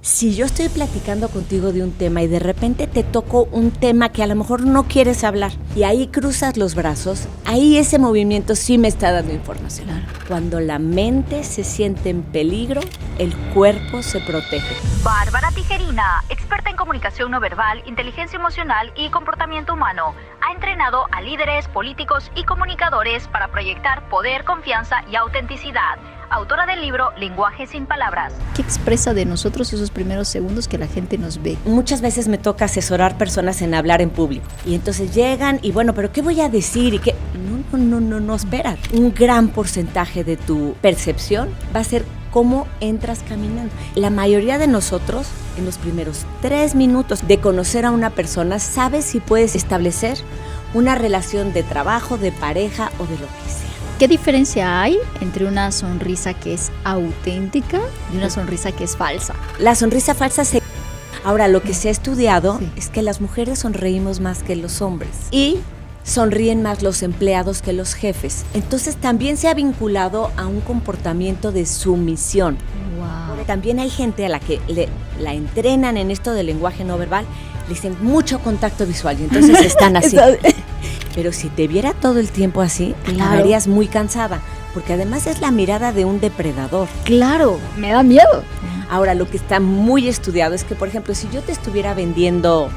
Si yo estoy platicando contigo de un tema y de repente te toco un tema que a lo mejor no quieres hablar y ahí cruzas los brazos, ahí ese movimiento sí me está dando información. Claro. Cuando la mente se siente en peligro, el cuerpo se protege. Bárbara Tijerina, experta en comunicación no verbal, inteligencia emocional y comportamiento humano, ha entrenado a líderes, políticos y comunicadores para proyectar poder, confianza y autenticidad. Autora del libro Lenguaje sin palabras. ¿Qué expresa de nosotros esos primeros segundos que la gente nos ve? Muchas veces me toca asesorar personas en hablar en público. Y entonces llegan y bueno, ¿pero qué voy a decir? Y qué. No, espera. Un gran porcentaje de tu percepción va a ser cómo entras caminando. La mayoría de nosotros, en los primeros 3 minutos de conocer a una persona, sabes si puedes establecer una relación de trabajo, de pareja o de lo que sea. ¿Qué diferencia hay entre una sonrisa que es auténtica y una sonrisa que es falsa? La sonrisa falsa se... Ahora, lo que se ha estudiado es que las mujeres sonreímos más que los hombres y sonríen más los empleados que los jefes. Entonces también se ha vinculado a un comportamiento de sumisión. Wow. También hay gente a la que la entrenan en esto del lenguaje no verbal, le dicen mucho contacto visual y entonces están así. Pero si te viera todo el tiempo así, acabarías muy cansada, porque además es la mirada de un depredador. Claro, me da miedo. Ahora, lo que está muy estudiado es que, por ejemplo, si yo te estuviera vendiendo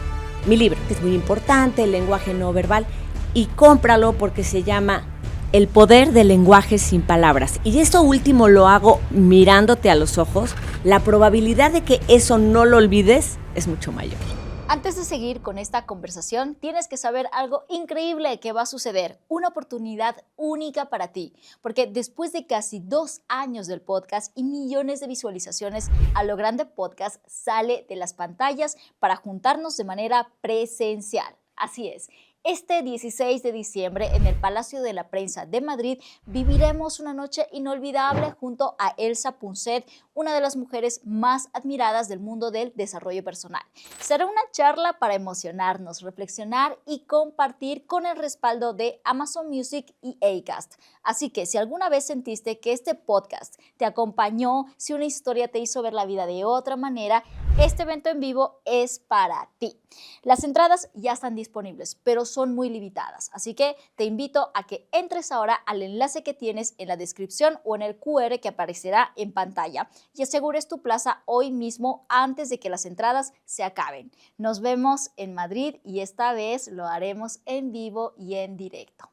mi libro, que es muy importante, el lenguaje no verbal, y cómpralo porque se llama El poder del lenguaje sin palabras. Y esto último lo hago mirándote a los ojos, la probabilidad de que eso no lo olvides es mucho mayor. Antes de seguir con esta conversación, tienes que saber algo increíble que va a suceder, una oportunidad única para ti, porque después de casi 2 años del podcast y millones de visualizaciones, A lo Grande Podcast sale de las pantallas para juntarnos de manera presencial. Así es. Este 16 de diciembre, en el Palacio de la Prensa de Madrid, viviremos una noche inolvidable junto a Elsa Punset, una de las mujeres más admiradas del mundo del desarrollo personal. Será una charla para emocionarnos, reflexionar y compartir con el respaldo de Amazon Music y Acast. Así que si alguna vez sentiste que este podcast te acompañó, si una historia te hizo ver la vida de otra manera, este evento en vivo es para ti. Las entradas ya están disponibles, pero son muy limitadas, así que te invito a que entres ahora al enlace que tienes en la descripción o en el QR que aparecerá en pantalla y asegures tu plaza hoy mismo antes de que las entradas se acaben. Nos vemos en Madrid y esta vez lo haremos en vivo y en directo.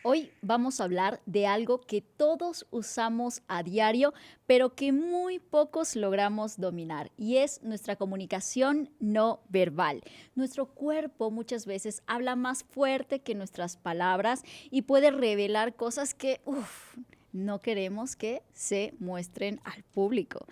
Hoy vamos a hablar de algo que todos usamos a diario, pero que muy pocos logramos dominar, y es nuestra comunicación no verbal. Nuestro cuerpo muchas veces habla más fuerte que nuestras palabras y puede revelar cosas que no queremos que se muestren al público.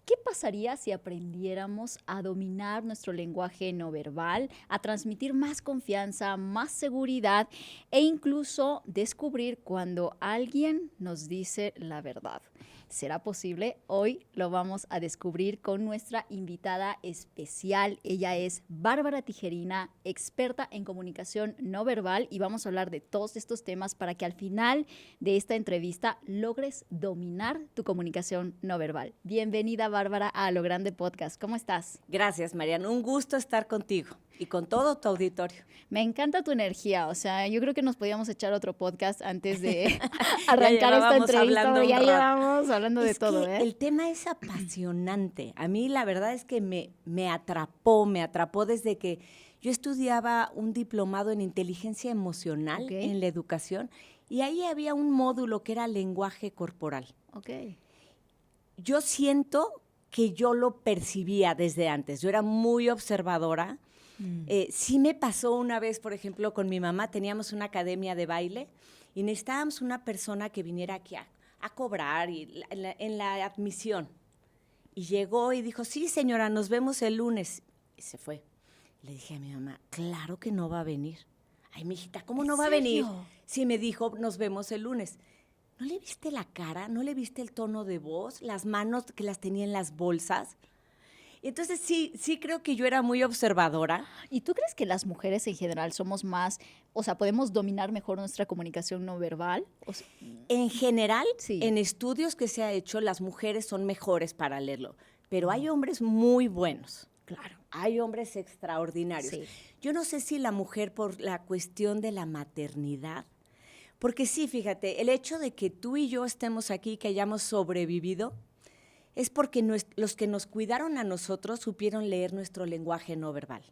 ¿Qué pasaría si aprendiéramos a dominar nuestro lenguaje no verbal, a transmitir más confianza, más seguridad e incluso descubrir cuando alguien nos dice la verdad? ¿Será posible? Hoy lo vamos a descubrir con nuestra invitada especial. Ella es Bárbara Tijerina, experta en comunicación no verbal, y vamos a hablar de todos estos temas para que al final de esta entrevista logres dominar tu comunicación no verbal. Bienvenida, Bárbara, a Lo Grande Podcast. ¿Cómo estás? Gracias, Mariana. Un gusto estar contigo y con todo tu auditorio. Me encanta tu energía. O sea, yo creo que nos podíamos echar otro podcast antes de arrancar esta entrevista, porque ya llevamos hablando de todo. El tema es apasionante. A mí la verdad es que me atrapó desde que yo estudiaba un diplomado en inteligencia emocional en la educación, y ahí había un módulo que era lenguaje corporal. Yo siento que yo lo percibía desde antes. Yo era muy observadora. Sí me pasó una vez, por ejemplo, con mi mamá, teníamos una academia de baile y necesitábamos una persona que viniera aquí a cobrar en la admisión. Y llegó y dijo, sí, señora, nos vemos el lunes. Y se fue. Le dije a mi mamá, claro que no va a venir. Ay, mijita, ¿cómo no va a venir? Sí, me dijo, nos vemos el lunes. ¿No le viste la cara? ¿No le viste el tono de voz? Las manos que las tenía en las bolsas. Y entonces sí creo que yo era muy observadora. ¿Y tú crees que las mujeres en general somos más, o sea, podemos dominar mejor nuestra comunicación no verbal? En general, Sí. en estudios que se ha hecho, las mujeres son mejores para leerlo, pero hay hombres muy buenos. Claro. Hay hombres extraordinarios. Sí. Yo no sé si la mujer por la cuestión de la maternidad, porque sí, fíjate, el hecho de que tú y yo estemos aquí, que hayamos sobrevivido, es porque los que nos cuidaron a nosotros supieron leer nuestro lenguaje no verbal.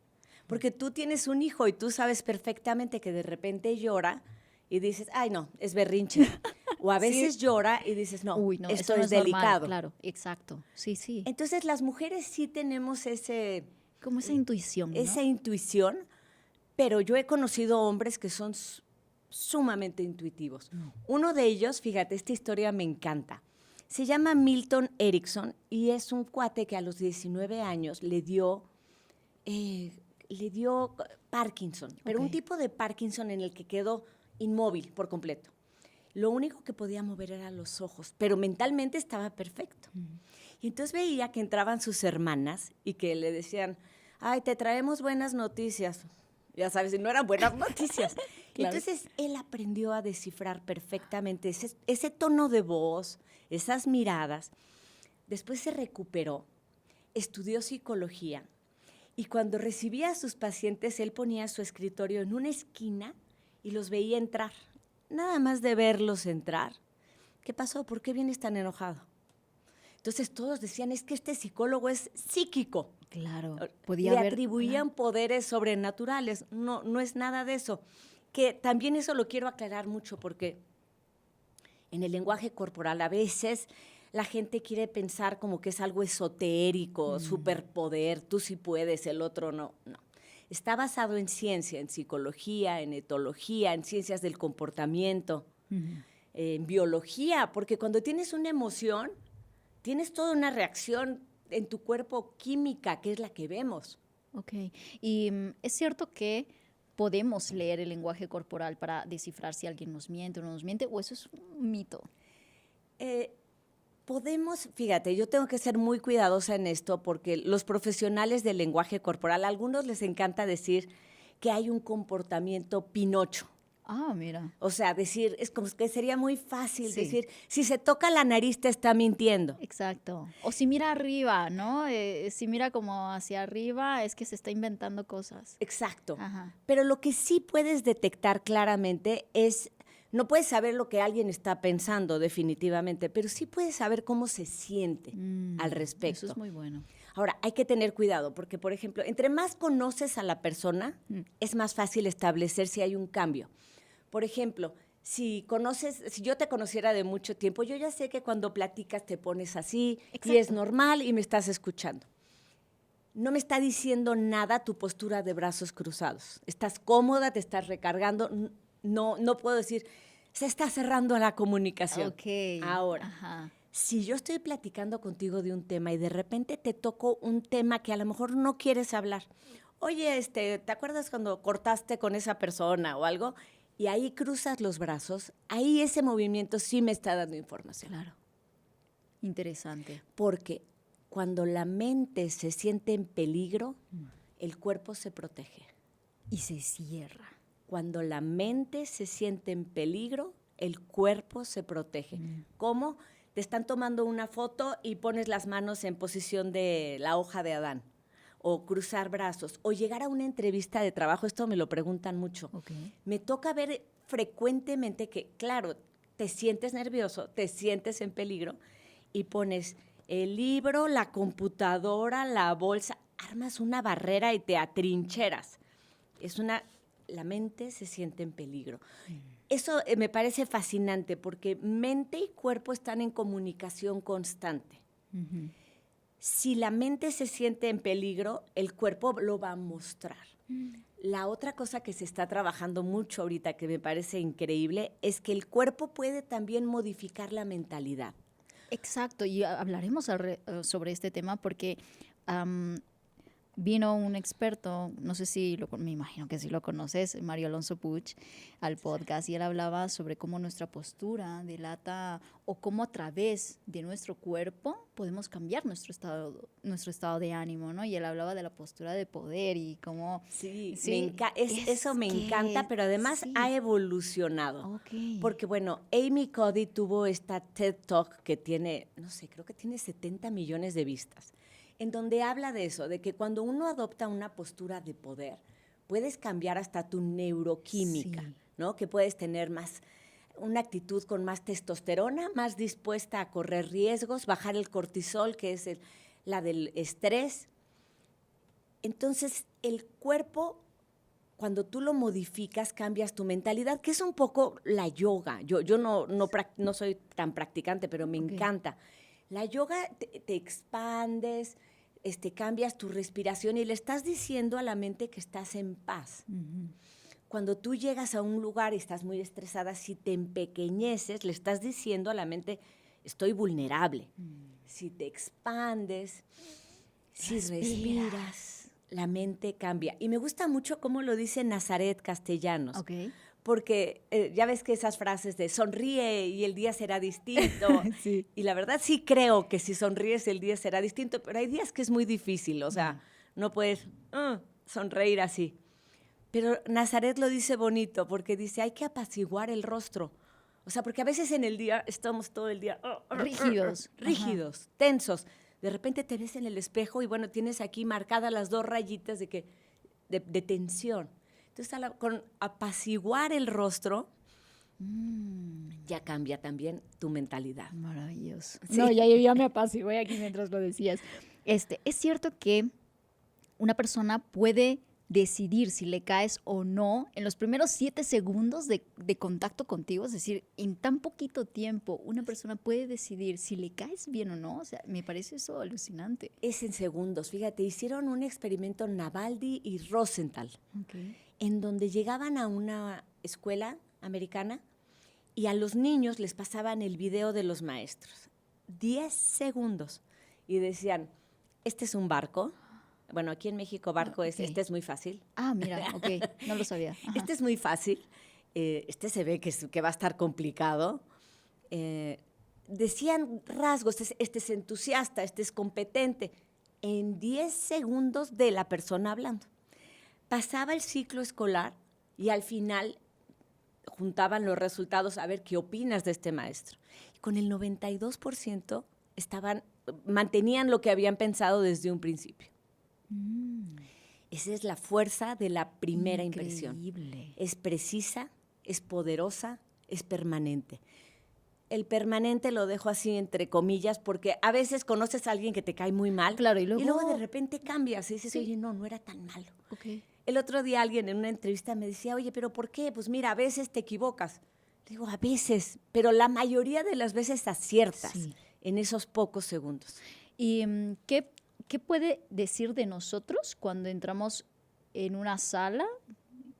Porque tú tienes un hijo y tú sabes perfectamente que de repente llora y dices, ay, no, es berrinche. O a veces llora y dices, no, Uy, no, esto eso no es normal, delicado. claro, exacto. Sí, sí. Entonces, las mujeres sí tenemos Como esa intuición, ¿no? esa intuición, pero yo he conocido hombres que son sumamente intuitivos. Uno de ellos, fíjate, esta historia me encanta. Se llama Milton Erickson y es un cuate que a los 19 años le dio Parkinson, pero un tipo de Parkinson en el que quedó inmóvil por completo. Lo único que podía mover eran los ojos, pero mentalmente estaba perfecto. Y entonces veía que entraban sus hermanas y que le decían, ay, te traemos buenas noticias. Ya sabes, y no eran buenas noticias. Claro. Entonces él aprendió a descifrar perfectamente ese tono de voz, esas miradas. Después se recuperó, estudió psicología y cuando recibía a sus pacientes, él ponía su escritorio en una esquina y los veía entrar. Nada más de verlos entrar. ¿Qué pasó? ¿Por qué vienes tan enojado? Entonces todos decían, es que este psicólogo es psíquico. Claro. Le atribuían poderes sobrenaturales. No, no es nada de eso. Que también eso lo quiero aclarar mucho porque en el lenguaje corporal a veces la gente quiere pensar como que es algo esotérico, superpoder, tú sí puedes, el otro no. No. Está basado en ciencia, en psicología, en etología, en ciencias del comportamiento, en biología, porque cuando tienes una emoción, tienes toda una reacción en tu cuerpo química, que es la que vemos. Ok. Y es cierto que podemos leer el lenguaje corporal para descifrar si alguien nos miente o no nos miente, o eso es un mito. Podemos, fíjate, yo tengo que ser muy cuidadosa en esto porque los profesionales del lenguaje corporal, a algunos les encanta decir que hay un comportamiento Pinocho. Ah, mira. O sea, decir, es como que sería muy fácil Sí. decir, si se toca la nariz te está mintiendo. Exacto. O si mira arriba, ¿no? Si mira como hacia arriba es que se está inventando cosas. Exacto. Ajá. Pero lo que sí puedes detectar claramente es, no puedes saber lo que alguien está pensando definitivamente, pero sí puedes saber cómo se siente al respecto. Eso es muy bueno. Ahora, hay que tener cuidado porque, por ejemplo, entre más conoces a la persona, es más fácil establecer si hay un cambio. Por ejemplo, si yo te conociera de mucho tiempo, yo ya sé que cuando platicas te pones así Exacto. y es normal y me estás escuchando. No me está diciendo nada tu postura de brazos cruzados. Estás cómoda, te estás recargando. No puedo decir, se está cerrando la comunicación. Ok. Ahora, Ajá. si yo estoy platicando contigo de un tema y de repente te toco un tema que a lo mejor no quieres hablar. Oye, ¿te acuerdas cuando cortaste con esa persona o algo? Y ahí cruzas los brazos, ahí ese movimiento sí me está dando información. Claro. Interesante. Porque cuando la mente se siente en peligro, el cuerpo se protege. Y se cierra. Cuando la mente se siente en peligro, el cuerpo se protege. ¿Cómo? Te están tomando una foto y pones las manos en posición de la hoja de Adán. O cruzar brazos, o llegar a una entrevista de trabajo, esto me lo preguntan mucho. Okay. Me toca ver frecuentemente que, claro, te sientes nervioso, te sientes en peligro y pones el libro, la computadora, la bolsa, armas una barrera y te atrincheras. La mente se siente en peligro. Eso me parece fascinante porque mente y cuerpo están en comunicación constante. Si la mente se siente en peligro, el cuerpo lo va a mostrar. La otra cosa que se está trabajando mucho ahorita, que me parece increíble, es que el cuerpo puede también modificar la mentalidad. Exacto, y hablaremos sobre este tema porque vino un experto, no sé si, me imagino que sí lo conoces, Mario Alonso Puig, al podcast, y él hablaba sobre cómo nuestra postura delata o cómo a través de nuestro cuerpo podemos cambiar nuestro estado de ánimo, ¿no? Y él hablaba de la postura de poder y cómo... Sí, eso me encanta, pero además ha evolucionado. Okay. Porque, bueno, Amy Cuddy tuvo esta TED Talk que tiene, no sé, creo que tiene 70 millones de vistas, en donde habla de eso, de que cuando uno adopta una postura de poder, puedes cambiar hasta tu neuroquímica, ¿no? Que puedes tener una actitud con más testosterona, más dispuesta a correr riesgos, bajar el cortisol, que es la del estrés. Entonces, el cuerpo, cuando tú lo modificas, cambias tu mentalidad, que es un poco la yoga. Yo no soy tan practicante, pero me encanta. La yoga te expandes, cambias tu respiración y le estás diciendo a la mente que estás en paz. Uh-huh. Cuando tú llegas a un lugar y estás muy estresada, si te empequeñeces, le estás diciendo a la mente, estoy vulnerable. Si te expandes, si respiras, la mente cambia. Y me gusta mucho cómo lo dice Nazaret Castellanos. Okay. Porque ya ves que esas frases de sonríe y el día será distinto. Sí. Y la verdad sí creo que si sonríes el día será distinto, pero hay días que es muy difícil, o sea, no puedes sonreír así. Pero Nazaret lo dice bonito porque dice, hay que apaciguar el rostro. O sea, porque a veces en el día estamos todo el día rígidos, tensos. De repente te ves en el espejo y bueno, tienes aquí marcadas las 2 rayitas de tensión. Entonces, con apaciguar el rostro, ya cambia también tu mentalidad. Maravilloso. Sí. No, ya me apacigué aquí mientras lo decías. Es cierto que una persona puede decidir si le caes o no en los primeros 7 segundos de contacto contigo, es decir, en tan poquito tiempo una persona puede decidir si le caes bien o no. O sea, me parece eso alucinante. Es en segundos. Fíjate, hicieron un experimento Navaldi y Rosenthal, en donde llegaban a una escuela americana y a los niños les pasaban el video de los maestros. 10 segundos. Y decían, este es un barco. Bueno, aquí en México barco este es muy fácil. Ah, mira, no lo sabía. Ajá. Este es muy fácil. Este se ve que va a estar complicado. Decían rasgos, este es entusiasta, este es competente. En 10 segundos de la persona hablando. Pasaba el ciclo escolar y al final juntaban los resultados a ver qué opinas de este maestro. Y con el 92% mantenían lo que habían pensado desde un principio. Esa es la fuerza de la primera impresión. Es precisa, es poderosa, es permanente. El permanente lo dejo así entre comillas porque a veces conoces a alguien que te cae muy mal. Claro, y luego de repente cambias y dices, oye, no era tan malo. El otro día alguien en una entrevista me decía, oye, ¿pero por qué? Pues mira, a veces te equivocas. Digo, a veces, pero la mayoría de las veces aciertas en esos pocos segundos. ¿Y qué puede decir de nosotros cuando entramos en una sala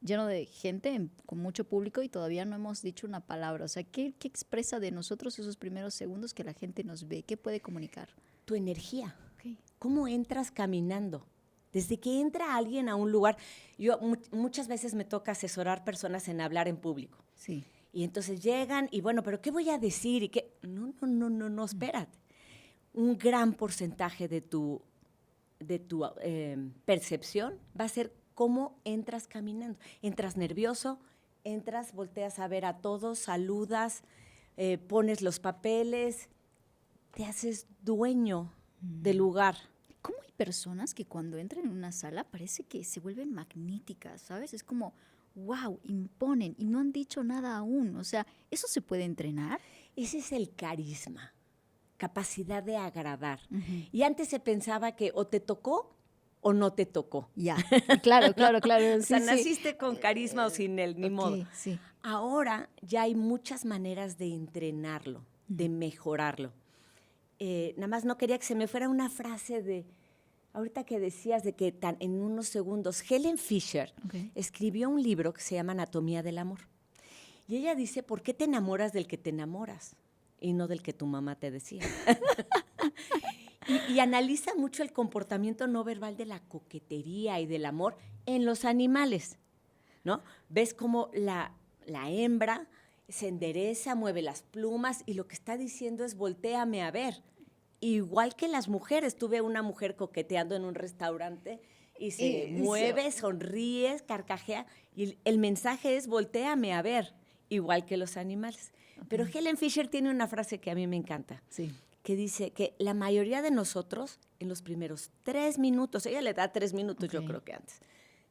lleno de gente, con mucho público y todavía no hemos dicho una palabra? O sea, ¿qué expresa de nosotros esos primeros segundos que la gente nos ve? ¿Qué puede comunicar? Tu energía. ¿Cómo entras caminando? Desde que entra alguien a un lugar, yo muchas veces me toca asesorar personas en hablar en público. Sí. Y entonces llegan y bueno, ¿pero qué voy a decir? Y qué no, espérate. Un gran porcentaje de tu percepción va a ser cómo entras caminando. Entras nervioso, volteas a ver a todos, saludas, pones los papeles, te haces dueño del lugar. ¿Cómo hay personas que cuando entran en una sala parece que se vuelven magnéticas, ¿sabes? Es como, wow, imponen y no han dicho nada aún. O sea, ¿eso se puede entrenar? Ese es el carisma, capacidad de agradar. Y antes se pensaba que o te tocó o no te tocó. Ya, claro. O sea, naciste con carisma o sin él, ni modo. Sí. Ahora ya hay muchas maneras de entrenarlo, de mejorarlo. Nada más no quería que se me fuera una frase de, ahorita que decías de que en unos segundos, Helen Fisher escribió un libro que se llama Anatomía del Amor. Y ella dice, ¿por qué te enamoras del que te enamoras? Y no del que tu mamá te decía. Y analiza mucho el comportamiento no verbal de la coquetería y del amor en los animales, ¿no? Ves cómo la hembra se endereza, mueve las plumas y lo que está diciendo es voltéame a ver. Igual que las mujeres, tuve una mujer coqueteando en un restaurante y se mueve, sonríe, carcajea y el mensaje es voltéame a ver, igual que los animales. Okay. Pero Helen Fisher tiene una frase que a mí me encanta, que dice que la mayoría de nosotros en los primeros 3 minutos, ella le da 3 minutos, yo creo que antes,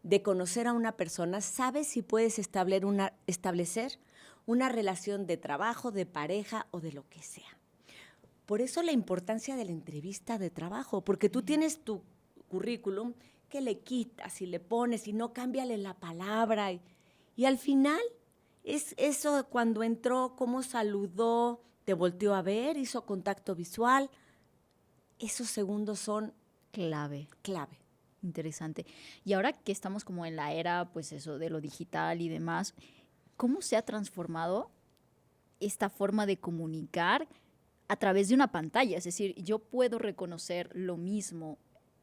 de conocer a una persona, sabes si puedes establecer una relación de trabajo, de pareja o de lo que sea. Por eso la importancia de la entrevista de trabajo, porque tú tienes tu currículum que le quitas y le pones y no cámbiale la palabra. Y al final es eso cuando entró, cómo saludó, te volteó a ver, hizo contacto visual. Esos segundos son clave. Interesante. Y ahora que estamos como en la era, pues eso, de lo digital y demás, ¿cómo se ha transformado esta forma de comunicar a través de una pantalla? Es decir, yo puedo reconocer lo mismo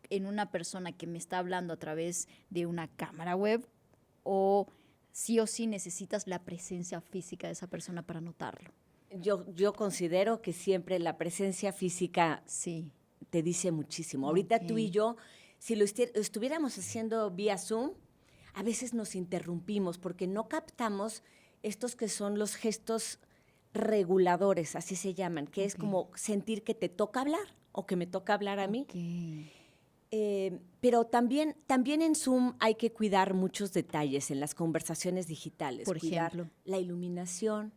en una persona que me está hablando a través de una cámara web o sí necesitas la presencia física de esa persona para notarlo. Yo considero que siempre la presencia física te dice muchísimo. Ahorita tú y yo, si lo estuviéramos haciendo vía Zoom, a veces nos interrumpimos porque no captamos estos que son los gestos reguladores, así se llaman, que es como sentir que te toca hablar o que me toca hablar a mí. Pero también en Zoom hay que cuidar muchos detalles en las conversaciones digitales. Por ejemplo, la iluminación,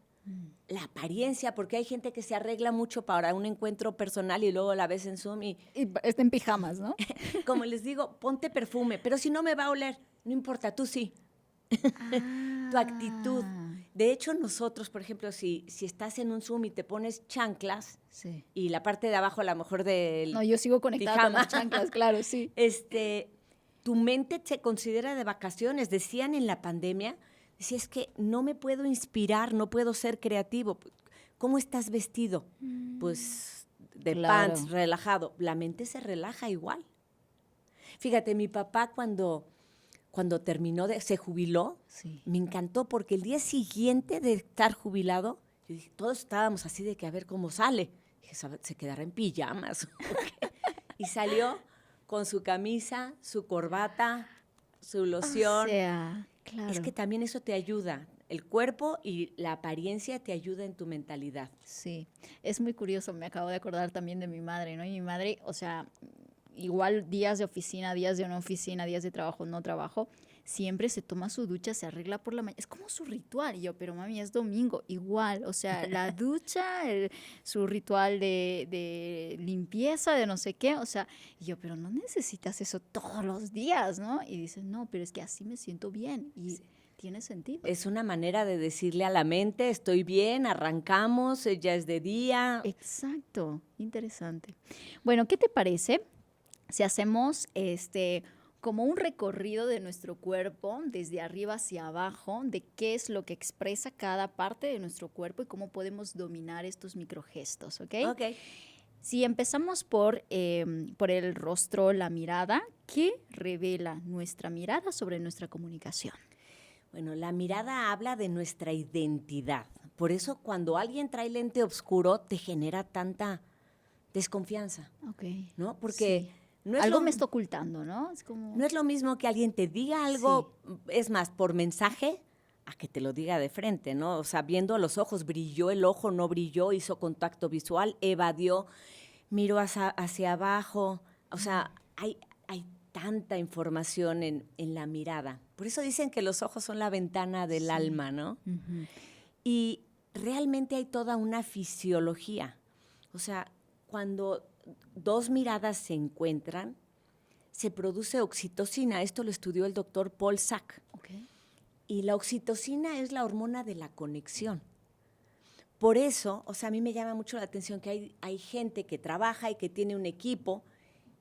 la apariencia, porque hay gente que se arregla mucho para un encuentro personal y luego la ves en Zoom y está en pijamas, ¿no? Como les digo, ponte perfume, pero si no me va a oler, no importa, tú sí. Tu actitud. De hecho, nosotros, por ejemplo, si estás en un Zoom y te pones chanclas y la parte de abajo a lo mejor del No, yo sigo conectada con las chanclas, claro, sí. Tu mente se considera de vacaciones. Decían en la pandemia, es que no me puedo inspirar, no puedo ser creativo. ¿Cómo estás vestido? Pues de pants, relajado. La mente se relaja igual. Fíjate, mi papá cuando terminó, se jubiló, me encantó porque el día siguiente de estar jubilado, yo dije, todos estábamos así de que a ver cómo sale. Dije, ¿se quedará en pijamas? Y salió con su camisa, su corbata, su loción. Claro. Es que también eso te ayuda. El cuerpo y la apariencia te ayuda en tu mentalidad. Sí, es muy curioso. Me acabo de acordar también de mi madre, ¿no? Y mi madre, o sea, igual días de oficina, días de no oficina, días de trabajo, no trabajo, siempre se toma su ducha, se arregla por la mañana. Es como su ritual. Y yo, pero mami, es domingo. Igual, o sea, la ducha, su ritual de limpieza, de no sé qué. O sea, y yo, pero no necesitas eso todos los días, ¿no? Y dice, no, pero es que así me siento bien. Y tiene sentido. Es una manera de decirle a la mente, estoy bien, arrancamos, ya es de día. Exacto, interesante. Bueno, ¿qué te parece si hacemos como un recorrido de nuestro cuerpo desde arriba hacia abajo, de qué es lo que expresa cada parte de nuestro cuerpo y cómo podemos dominar estos microgestos, ¿ok? Ok. Si empezamos por el rostro, la mirada, ¿qué revela nuestra mirada sobre nuestra comunicación? Bueno, la mirada habla de nuestra identidad. Por eso cuando alguien trae lente oscuro te genera tanta desconfianza, ¿no? Porque no es algo me está ocultando, ¿no? Es como... No es lo mismo que alguien te diga algo, es más, por mensaje, a que te lo diga de frente, ¿no? O sea, viendo a los ojos, brilló el ojo, no brilló, hizo contacto visual, evadió, miró hacia abajo. O sea, hay tanta información en la mirada. Por eso dicen que los ojos son la ventana del alma, ¿no? Uh-huh. Y realmente hay toda una fisiología. O sea, cuando 2 miradas se encuentran, se produce oxitocina. Esto lo estudió el doctor Paul Sack. Okay. Y la oxitocina es la hormona de la conexión. Por eso, o sea, a mí me llama mucho la atención que hay gente que trabaja y que tiene un equipo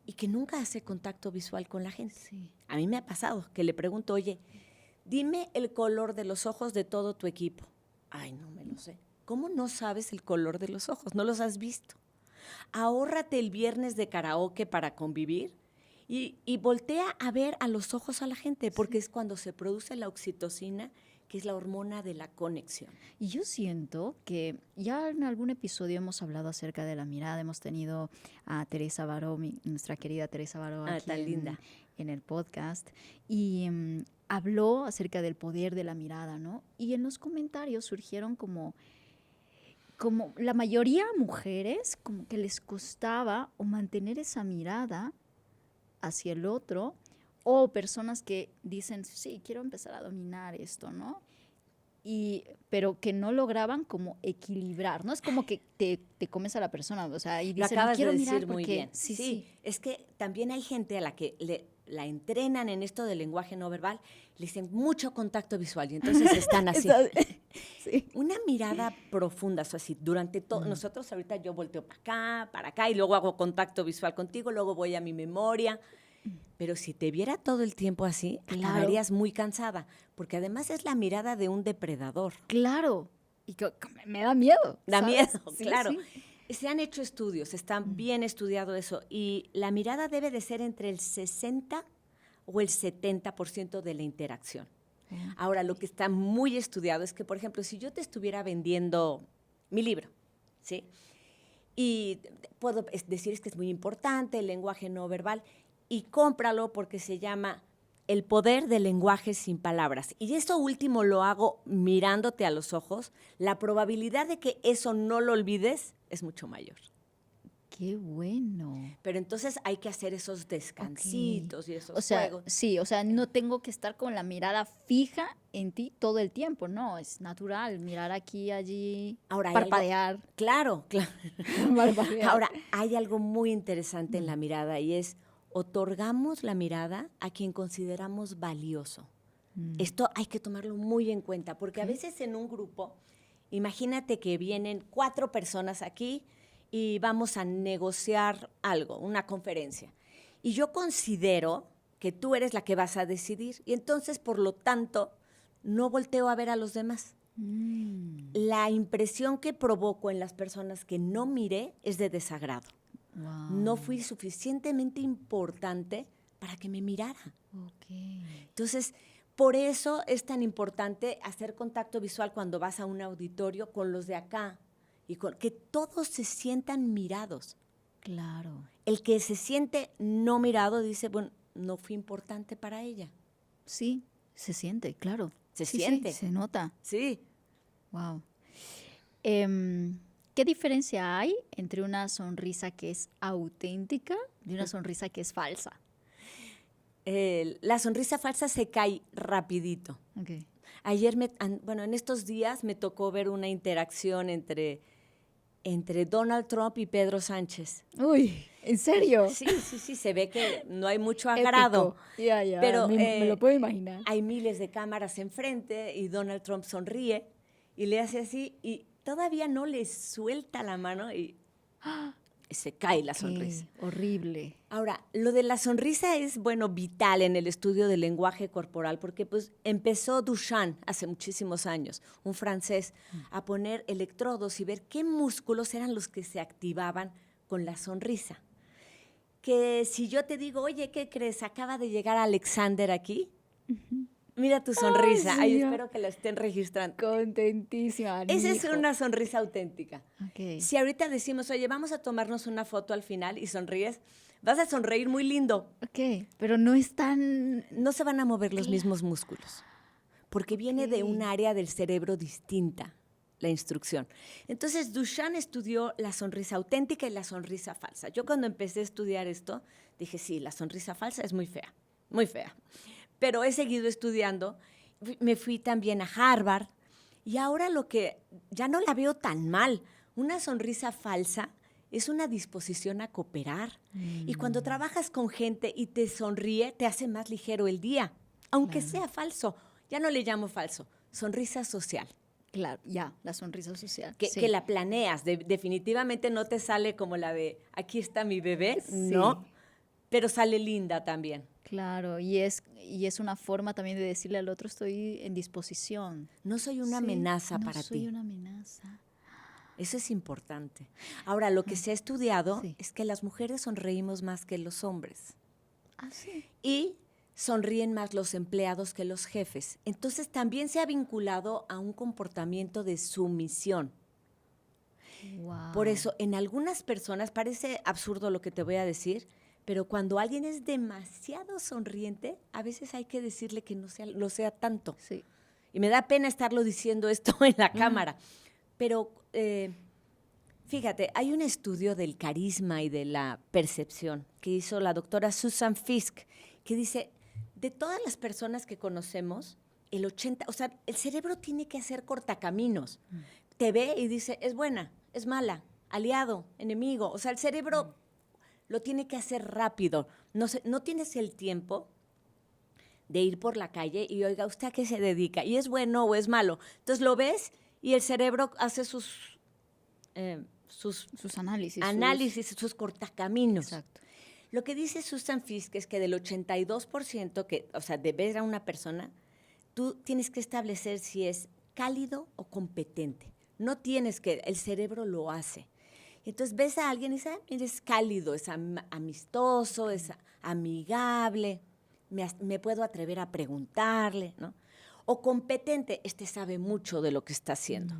y que nunca hace contacto visual con la gente. Sí. A mí me ha pasado que le pregunto, oye, dime el color de los ojos de todo tu equipo. Ay, no me lo sé. ¿Cómo no sabes el color de los ojos? ¿No los has visto? Ahórrate el viernes de karaoke para convivir y voltea a ver a los ojos a la gente, porque es cuando se produce la oxitocina, que es la hormona de la conexión. Y yo siento que ya en algún episodio hemos hablado acerca de la mirada. Hemos tenido a Teresa Baró, nuestra querida Teresa Baró, aquí tan linda. En el podcast. Y habló acerca del poder de la mirada, ¿no? Y en los comentarios surgieron como la mayoría mujeres, como que les costaba o mantener esa mirada hacia el otro, o personas que dicen, sí, quiero empezar a dominar esto, ¿no? Pero que no lograban como equilibrar, ¿no? Es como que te comes a la persona, o sea, y dicen, lo acabas quiero de mirar decir porque... muy bien. Sí. Es que también hay gente a la que la entrenan en esto del lenguaje no verbal, le dicen mucho contacto visual y entonces están así. Sí. Una mirada profunda, o sea, así, durante todo, nosotros ahorita yo volteo para acá y luego hago contacto visual contigo, luego voy a mi memoria. Pero si te viera todo el tiempo así, acabarías muy cansada, porque además es la mirada de un depredador. Claro, y que me da miedo. Da ¿sabes? miedo, Sí, claro. sí. Se han hecho estudios, está bien estudiado eso, y la mirada debe de ser entre el 60 o el 70% de la interacción. Ahora, lo que está muy estudiado es que, por ejemplo, si yo te estuviera vendiendo mi libro, ¿sí? Y puedo decir que es muy importante el lenguaje no verbal, y cómpralo porque se llama El poder del lenguaje sin palabras. Y eso último lo hago mirándote a los ojos. La probabilidad de que eso no lo olvides es mucho mayor. Qué bueno. Pero entonces hay que hacer esos descansitos y esos juegos. Sí, o sea, no tengo que estar con la mirada fija en ti todo el tiempo, no, es natural mirar aquí, allí, Ahora, parpadear. Claro. Parpadear. Ahora, hay algo muy interesante en la mirada y es otorgamos la mirada a quien consideramos valioso. Esto hay que tomarlo muy en cuenta, porque a veces en un grupo, imagínate que vienen 4 personas aquí y vamos a negociar algo, una conferencia. Y yo considero que tú eres la que vas a decidir y entonces, por lo tanto, no volteo a ver a los demás. La impresión que provoco en las personas que no miré es de desagrado. Wow. No fui suficientemente importante para que me mirara. Okay. Entonces, por eso es tan importante hacer contacto visual cuando vas a un auditorio con los de acá y que todos se sientan mirados. Claro. El que se siente no mirado dice, bueno, no fui importante para ella. Sí, se siente, claro. Se siente. Sí, se nota. Sí. Wow. ¿Qué diferencia hay entre una sonrisa que es auténtica y una sonrisa que es falsa? La sonrisa falsa se cae rapidito. Okay. Ayer, en estos días me tocó ver una interacción entre Donald Trump y Pedro Sánchez. Uy, ¿en serio? Sí, se ve que no hay mucho agrado. Ya, pero me lo puedo imaginar. Hay miles de cámaras enfrente y Donald Trump sonríe y le hace así y todavía no le suelta la mano y se cae la sonrisa. Horrible. Ahora, lo de la sonrisa es, vital en el estudio del lenguaje corporal, porque pues empezó Duchamp hace muchísimos años, un francés, a poner electrodos y ver qué músculos eran los que se activaban con la sonrisa. Que si yo te digo, oye, ¿qué crees? Acaba de llegar Alexander aquí. Mira tu sonrisa. Ay, espero que la estén registrando. Contentísima. Esa es una sonrisa auténtica. Okay. Si ahorita decimos, oye, vamos a tomarnos una foto al final y sonríes, vas a sonreír muy lindo. Ok, pero no es tan... No se van a mover los mismos músculos, porque viene de un área del cerebro distinta la instrucción. Entonces, Duchamp estudió la sonrisa auténtica y la sonrisa falsa. Yo cuando empecé a estudiar esto, dije, sí, la sonrisa falsa es muy fea, muy fea. Pero he seguido estudiando, me fui también a Harvard y ahora ya no la veo tan mal. Una sonrisa falsa es una disposición a cooperar. Y cuando trabajas con gente y te sonríe, te hace más ligero el día, aunque sea falso. Ya no le llamo falso, sonrisa social. Claro, la sonrisa social. Que la planeas, definitivamente no te sale como la de aquí está mi bebé, no, pero sale linda también. Claro, y es una forma también de decirle al otro, estoy en disposición. No soy una amenaza para ti. No soy una amenaza. Eso es importante. Ahora, lo que se ha estudiado Sí. es que las mujeres sonreímos más que los hombres. Ah, sí. Y sonríen más los empleados que los jefes. Entonces, también se ha vinculado a un comportamiento de sumisión. Wow. Por eso, en algunas personas, parece absurdo lo que te voy a decir, pero cuando alguien es demasiado sonriente, a veces hay que decirle que no sea tanto. Sí. Y me da pena estarlo diciendo esto en la cámara. Pero fíjate, hay un estudio del carisma y de la percepción que hizo la doctora Susan Fisk, que dice, de todas las personas que conocemos, el cerebro tiene que hacer cortacaminos. Te ve y dice, es buena, es mala, aliado, enemigo. O sea, el cerebro lo tiene que hacer rápido. No tienes el tiempo de ir por la calle y, oiga, ¿usted a qué se dedica? ¿Y es bueno o es malo? Entonces lo ves y el cerebro hace sus análisis. sus cortacaminos. Exacto. Lo que dice Susan Fisk es que del 82% de ver a una persona, tú tienes que establecer si es cálido o competente. No tienes que, el cerebro lo hace. Entonces ves a alguien y dices, es cálido, es amistoso, es amigable, me puedo atrever a preguntarle, ¿no? O competente, sabe mucho de lo que está haciendo.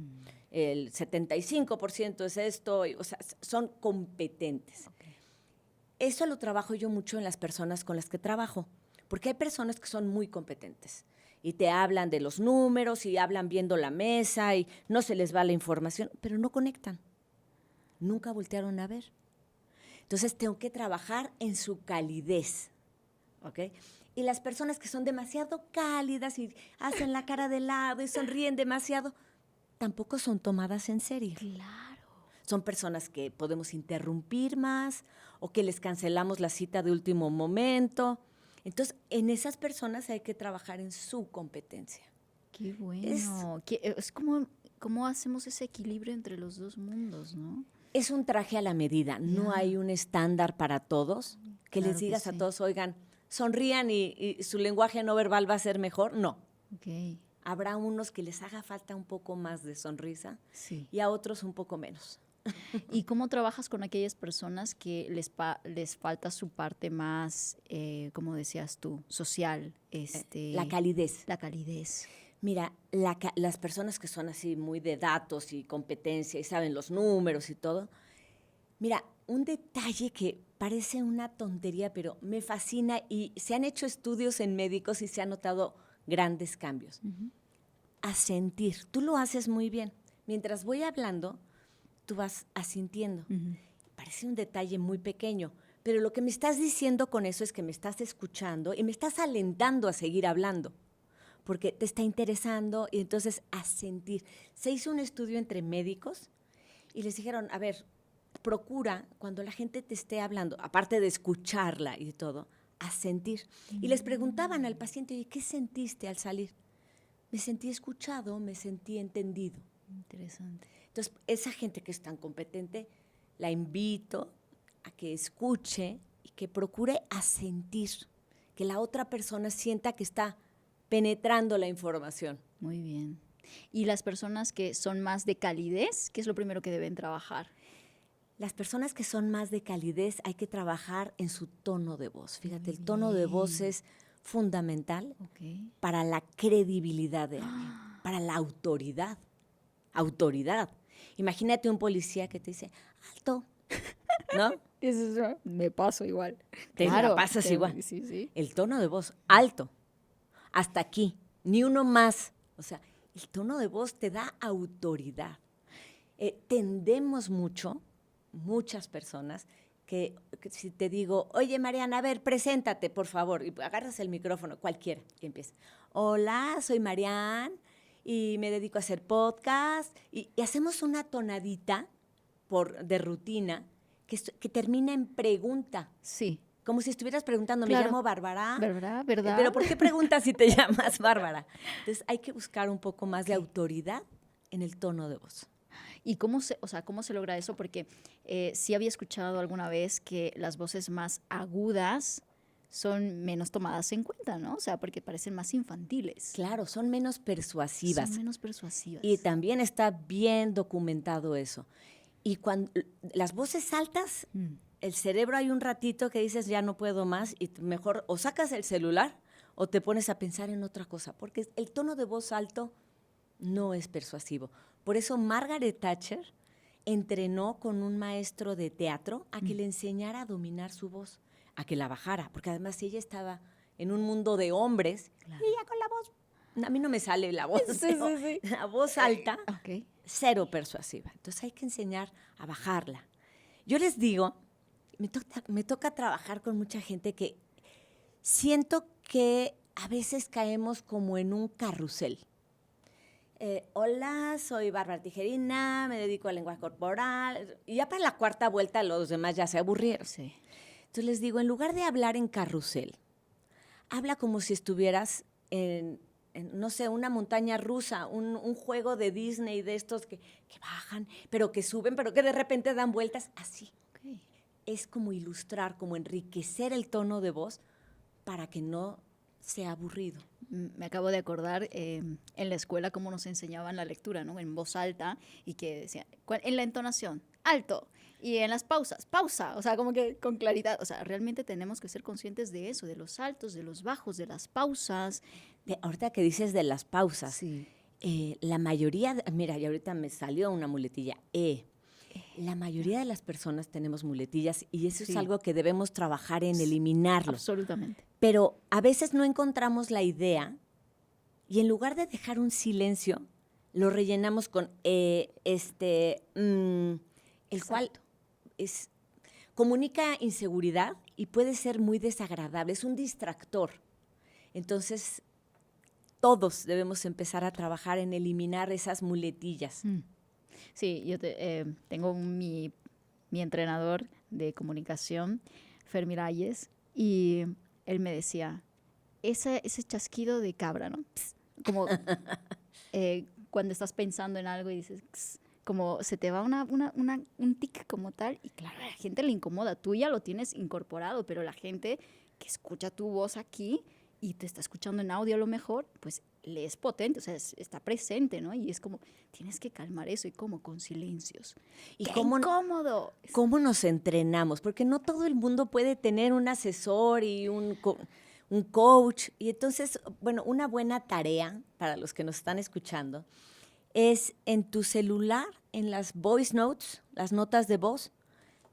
El 75% es esto, son competentes. Okay. Eso lo trabajo yo mucho en las personas con las que trabajo, porque hay personas que son muy competentes y te hablan de los números y hablan viendo la mesa y no se les va la información, pero no conectan. Nunca voltearon a ver. Entonces tengo que trabajar en su calidez, ¿ok? Y las personas que son demasiado cálidas y hacen la cara de lado y sonríen demasiado, tampoco son tomadas en serio. Claro. Son personas que podemos interrumpir más o que les cancelamos la cita de último momento. Entonces, en esas personas hay que trabajar en su competencia. Qué bueno. Es como cómo hacemos ese equilibrio entre los dos mundos, ¿no? Es un traje a la medida. No hay un estándar para todos. Que Claro les digas que sí. a todos, oigan, sonrían y su lenguaje no verbal va a ser mejor. No. Okay. Habrá unos que les haga falta un poco más de sonrisa Sí. y a otros un poco menos. ¿Y cómo trabajas con aquellas personas que les falta su parte más, como decías tú, social? La calidez. La calidez. Mira, las personas que son así muy de datos y competencia y saben los números y todo, mira, un detalle que parece una tontería, pero me fascina y se han hecho estudios en médicos y se han notado grandes cambios. Uh-huh. Asentir. Tú lo haces muy bien. Mientras voy hablando, tú vas asintiendo. Uh-huh. Parece un detalle muy pequeño, pero lo que me estás diciendo con eso es que me estás escuchando y me estás alentando a seguir hablando, porque te está interesando y entonces asentir. Se hizo un estudio entre médicos y les dijeron, a ver, procura cuando la gente te esté hablando, aparte de escucharla y todo, asentir. Y les preguntaban al paciente, oye, ¿qué sentiste al salir? Me sentí escuchado, me sentí entendido. Interesante. Entonces, esa gente que es tan competente, la invito a que escuche y que procure asentir, que la otra persona sienta que está penetrando la información. Muy bien. ¿Y las personas que son más de calidez, qué es lo primero que deben trabajar? Las personas que son más de calidez hay que trabajar en su tono de voz. Fíjate, el tono de voz es fundamental para la credibilidad de alguien, para la autoridad. Autoridad. Imagínate un policía que te dice, alto, ¿no? Eso me paso igual. Te la pasas igual. Sí, sí. El tono de voz, alto, hasta aquí, ni uno más. O sea, el tono de voz te da autoridad. Tendemos mucho, muchas personas, que si te digo, oye, Mariana, a ver, preséntate, por favor, y agarras el micrófono, cualquiera, y empieza. Hola, soy Mariana y me dedico a hacer podcast, y hacemos una tonadita de rutina que termina en pregunta. Sí. Como si estuvieras preguntando, Claro. Me llamo Bárbara. ¿Verdad? Pero ¿por qué preguntas si te llamas Bárbara? Entonces hay que buscar un poco más de autoridad en el tono de voz. ¿Y cómo se logra eso? Porque sí había escuchado alguna vez que las voces más agudas son menos tomadas en cuenta, ¿no? O sea, porque parecen más infantiles. Claro, son menos persuasivas. Son menos persuasivas. Y también está bien documentado eso. Y cuando las voces altas, el cerebro hay un ratito que dices, ya no puedo más, y mejor o sacas el celular o te pones a pensar en otra cosa, porque el tono de voz alto no es persuasivo. Por eso Margaret Thatcher entrenó con un maestro de teatro a que le enseñara a dominar su voz, a que la bajara, porque además ella estaba en un mundo de hombres, Claro. y ella con la voz, a mí no me sale la voz, pero la voz alta, Ok. cero persuasiva. Entonces hay que enseñar a bajarla. Yo les digo, me toca trabajar con mucha gente que siento que a veces caemos como en un carrusel. Hola, soy Bárbara Tijerina, me dedico al lenguaje corporal. Y ya para la cuarta vuelta los demás ya se aburrieron. Sí. Entonces les digo, en lugar de hablar en carrusel, habla como si estuvieras en no sé, una montaña rusa, un juego de Disney de estos que bajan, pero que suben, pero que de repente dan vueltas. Así. Okay. Es como ilustrar, como enriquecer el tono de voz para que no sea aburrido. Me acabo de acordar en la escuela cómo nos enseñaban la lectura, ¿no? En voz alta y que decían, en la entonación, alto, y en las pausas, pausa, o sea, como que con claridad. O sea, realmente tenemos que ser conscientes de eso, de los altos, de los bajos, de las pausas. Ahorita que dices de las pausas, Sí. La mayoría, mira, y ahorita me salió una muletilla, la mayoría de las personas tenemos muletillas y eso Sí. es algo que debemos trabajar en eliminarlo. Absolutamente. Pero a veces no encontramos la idea y en lugar de dejar un silencio, lo rellenamos con el cual comunica inseguridad y puede ser muy desagradable, es un distractor. Entonces, todos debemos empezar a trabajar en eliminar esas muletillas. Sí, yo tengo mi entrenador de comunicación, Fer Miralles, y él me decía, ese chasquido de cabra, ¿no? Pss, como cuando estás pensando en algo y dices, pss, como se te va un tic como tal, y claro, a la gente le incomoda. Tú ya lo tienes incorporado, pero la gente que escucha tu voz aquí y te está escuchando en audio a lo mejor, pues le es potente, o sea, está presente, ¿no? Y es como, tienes que calmar eso, y como con silencios. ¿Y ¡Qué cómo incómodo! ¿Cómo nos entrenamos? Porque no todo el mundo puede tener un asesor y un coach. Y entonces, bueno, una buena tarea para los que nos están escuchando es en tu celular, en las voice notes, las notas de voz,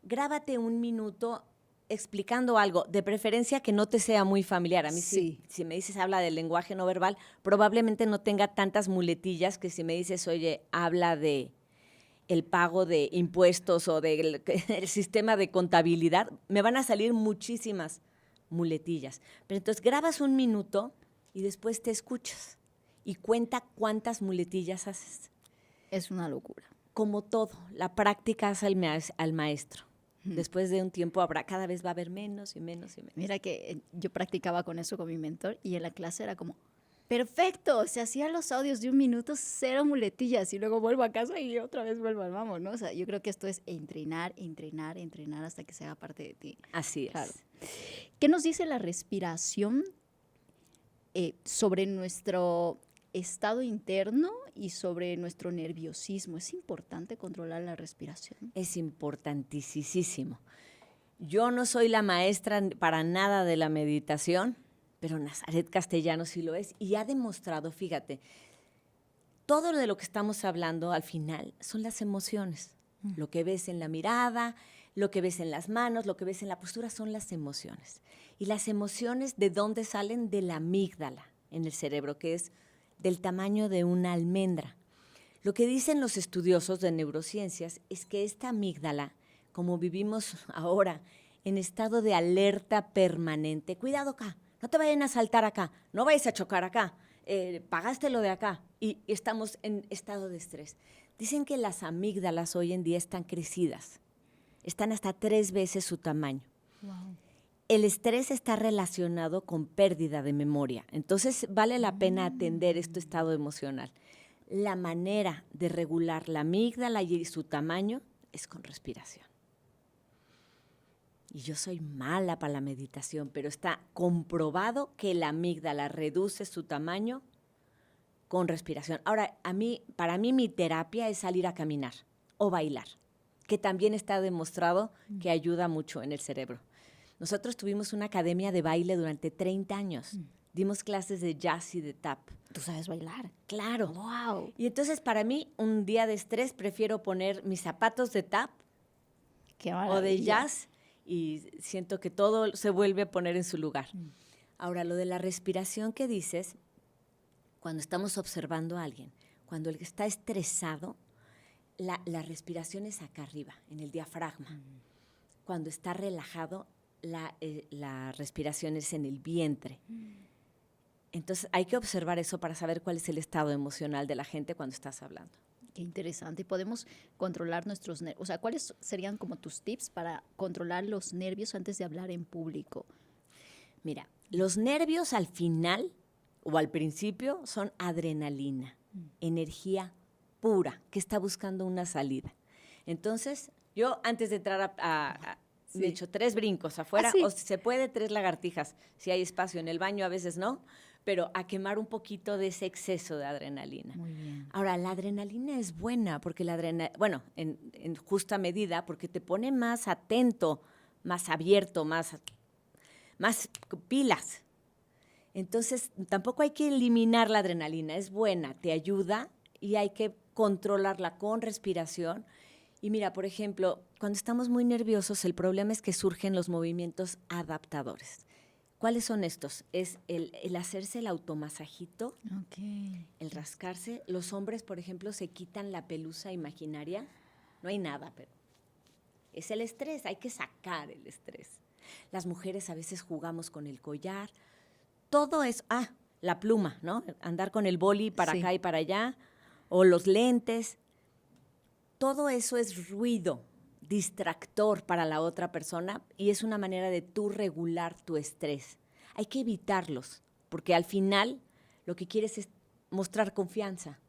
grábate 1 minuto explicando algo, de preferencia que no te sea muy familiar. A mí Sí. si me dices habla del lenguaje no verbal, probablemente no tenga tantas muletillas que si me dices, oye, habla de el pago de impuestos o del el sistema de contabilidad, me van a salir muchísimas muletillas. Pero entonces grabas 1 minuto y después te escuchas y cuenta cuántas muletillas haces. Es una locura. Como todo, la práctica hace al maestro. Después de un tiempo cada vez va a haber menos y menos y menos. Mira que yo practicaba con eso con mi mentor y en la clase era como, perfecto, se hacían los audios de 1 minuto, 0 muletillas y luego vuelvo a casa y otra vez vuelvo al vamos, ¿no? O sea, yo creo que esto es entrenar hasta que se haga parte de ti. Así es. Claro. ¿Qué nos dice la respiración sobre nuestro estado interno y sobre nuestro nerviosismo? ¿Es importante controlar la respiración? Es importantísimo. Yo no soy la maestra para nada de la meditación, pero Nazaret Castellanos sí lo es y ha demostrado, fíjate, todo de lo que estamos hablando al final son las emociones. Lo que ves en la mirada, lo que ves en las manos, lo que ves en la postura son las emociones. Y las emociones, ¿de dónde salen? De la amígdala en el cerebro, que es del tamaño de una almendra. Lo que dicen los estudiosos de neurociencias es que esta amígdala, como vivimos ahora en estado de alerta permanente, cuidado acá, no te vayan a saltar acá, no vayas a chocar acá, pagaste lo de acá, y estamos en estado de estrés. Dicen que las amígdalas hoy en día están crecidas, están hasta 3 veces su tamaño. Wow. El estrés está relacionado con pérdida de memoria, entonces vale la pena atender este estado emocional. La manera de regular la amígdala y su tamaño es con respiración. Y yo soy mala para la meditación, pero está comprobado que la amígdala reduce su tamaño con respiración. Ahora, para mí mi terapia es salir a caminar o bailar, que también está demostrado que ayuda mucho en el cerebro. Nosotros tuvimos una academia de baile durante 30 años. Dimos clases de jazz y de tap. ¿Tú sabes bailar? Claro. ¡Wow! Y entonces para mí, un día de estrés, prefiero poner mis zapatos de tap ¡Qué o maravilla! de jazz y siento que todo se vuelve a poner en su lugar. Ahora, lo de la respiración que dices, cuando estamos observando a alguien, cuando el que está estresado, la respiración es acá arriba, en el diafragma. Cuando está relajado, la respiración es en el vientre. Entonces, hay que observar eso para saber cuál es el estado emocional de la gente cuando estás hablando. Qué interesante. Y podemos controlar nuestros nervios. O sea, ¿cuáles serían como tus tips para controlar los nervios antes de hablar en público? Mira, los nervios al final o al principio son adrenalina, energía pura que está buscando una salida. Entonces, yo antes de entrar me he hecho 3 brincos afuera, ¿Ah, sí? o si se puede 3 lagartijas, si hay espacio en el baño, a veces no, pero a quemar un poquito de ese exceso de adrenalina. Muy bien. Ahora, la adrenalina es buena porque en justa medida, porque te pone más atento, más abierto, más pilas. Entonces, tampoco hay que eliminar la adrenalina, es buena, te ayuda y hay que controlarla con respiración. Y mira, por ejemplo, cuando estamos muy nerviosos, el problema es que surgen los movimientos adaptadores. ¿Cuáles son estos? Es el hacerse el automasajito, el rascarse. Los hombres, por ejemplo, se quitan la pelusa imaginaria. No hay nada, pero es el estrés, hay que sacar el estrés. Las mujeres a veces jugamos con el collar. Todo es, la pluma, ¿no? Andar con el boli para acá y para allá, o los lentes. Todo eso es ruido, distractor para la otra persona y es una manera de tú regular tu estrés. Hay que evitarlos, porque al final lo que quieres es mostrar confianza.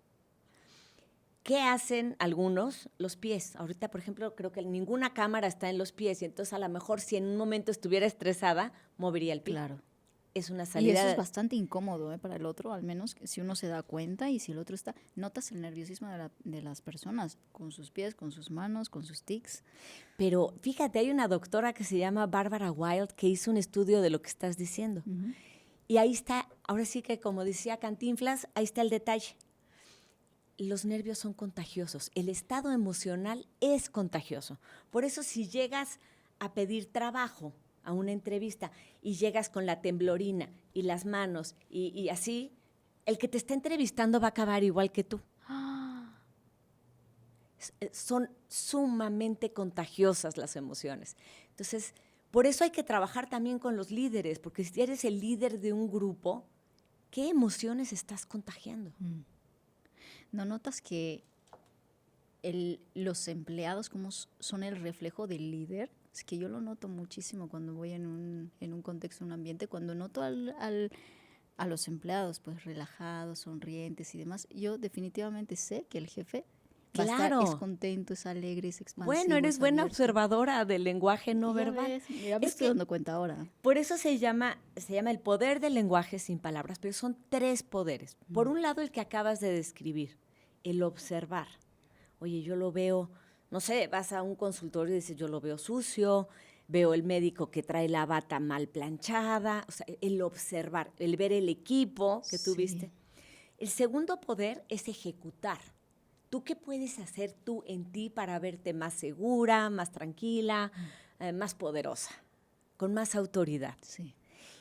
¿Qué hacen algunos? Los pies. Ahorita, por ejemplo, creo que ninguna cámara está en los pies y entonces a lo mejor si en un momento estuviera estresada, movería el pie. Claro. Es una Y salida. eso es bastante incómodo para el otro, al menos si uno se da cuenta y si el otro está... Notas el nerviosismo de las personas con sus pies, con sus manos, con sus tics. Pero fíjate, hay una doctora que se llama Barbara Wild que hizo un estudio de lo que estás diciendo. Y ahí está, ahora sí que como decía Cantinflas, ahí está el detalle. Los nervios son contagiosos. El estado emocional es contagioso. Por eso si llegas a pedir trabajo a una entrevista y llegas con la temblorina y las manos y así, el que te está entrevistando va a acabar igual que tú. Son sumamente contagiosas las emociones. Entonces, por eso hay que trabajar también con los líderes, porque si eres el líder de un grupo, ¿qué emociones estás contagiando? ¿No notas que los empleados como son el reflejo del líder? Es que yo lo noto muchísimo cuando voy en un contexto, en un ambiente, cuando noto a los empleados pues relajados, sonrientes y demás, yo definitivamente sé que el jefe va a estar, es contento, es alegre, es expansivo. Bueno, eres buena observadora del lenguaje no verbal. Ya me estoy dando cuenta ahora. Por eso se llama el poder del lenguaje sin palabras, pero son 3 poderes. Por un lado, el que acabas de describir, el observar. Oye, yo lo veo, no sé, vas a un consultorio y dices, yo lo veo sucio, veo el médico que trae la bata mal planchada, o sea, el observar, el ver el equipo que tú viste. El segundo poder es ejecutar. ¿Tú qué puedes hacer tú en ti para verte más segura, más tranquila, más poderosa, con más autoridad? Sí.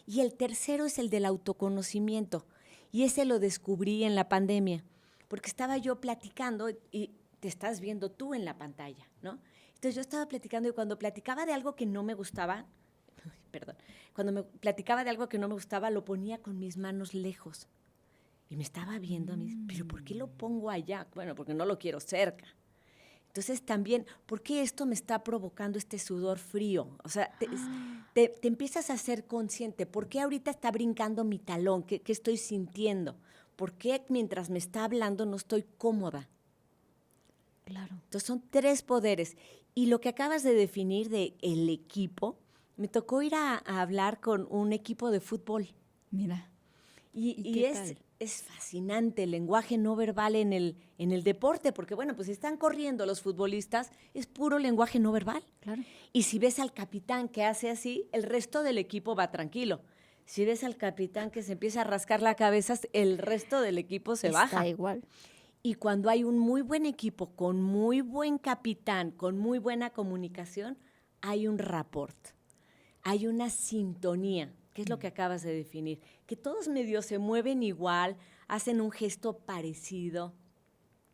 Y el tercero es el del autoconocimiento. Y ese lo descubrí en la pandemia, porque estaba yo platicando y te estás viendo tú en la pantalla, ¿no? Entonces yo estaba platicando y cuando platicaba de algo que no me gustaba, cuando me platicaba de algo que no me gustaba, lo ponía con mis manos lejos. Y me estaba viendo a mí, ¿pero por qué lo pongo allá? Bueno, porque no lo quiero cerca. Entonces también, ¿por qué esto me está provocando este sudor frío? O sea, te empiezas a ser consciente. ¿Por qué ahorita está brincando mi talón? ¿Qué estoy sintiendo? ¿Por qué mientras me está hablando no estoy cómoda? Claro. Entonces son 3 poderes. Y lo que acabas de definir de el equipo, Me tocó ir a hablar con un equipo de fútbol. Mira. Y es fascinante el lenguaje no verbal en el deporte, porque bueno, pues si están corriendo los futbolistas, es puro lenguaje no verbal. Claro. Y si ves al capitán que hace así, el resto del equipo va tranquilo. Si ves al capitán que se empieza a rascar la cabeza, el resto del equipo se baja. Está igual. Y cuando hay un muy buen equipo, con muy buen capitán, con muy buena comunicación, hay un rapport, hay una sintonía, que es lo que acabas de definir, que todos medio se mueven igual, hacen un gesto parecido.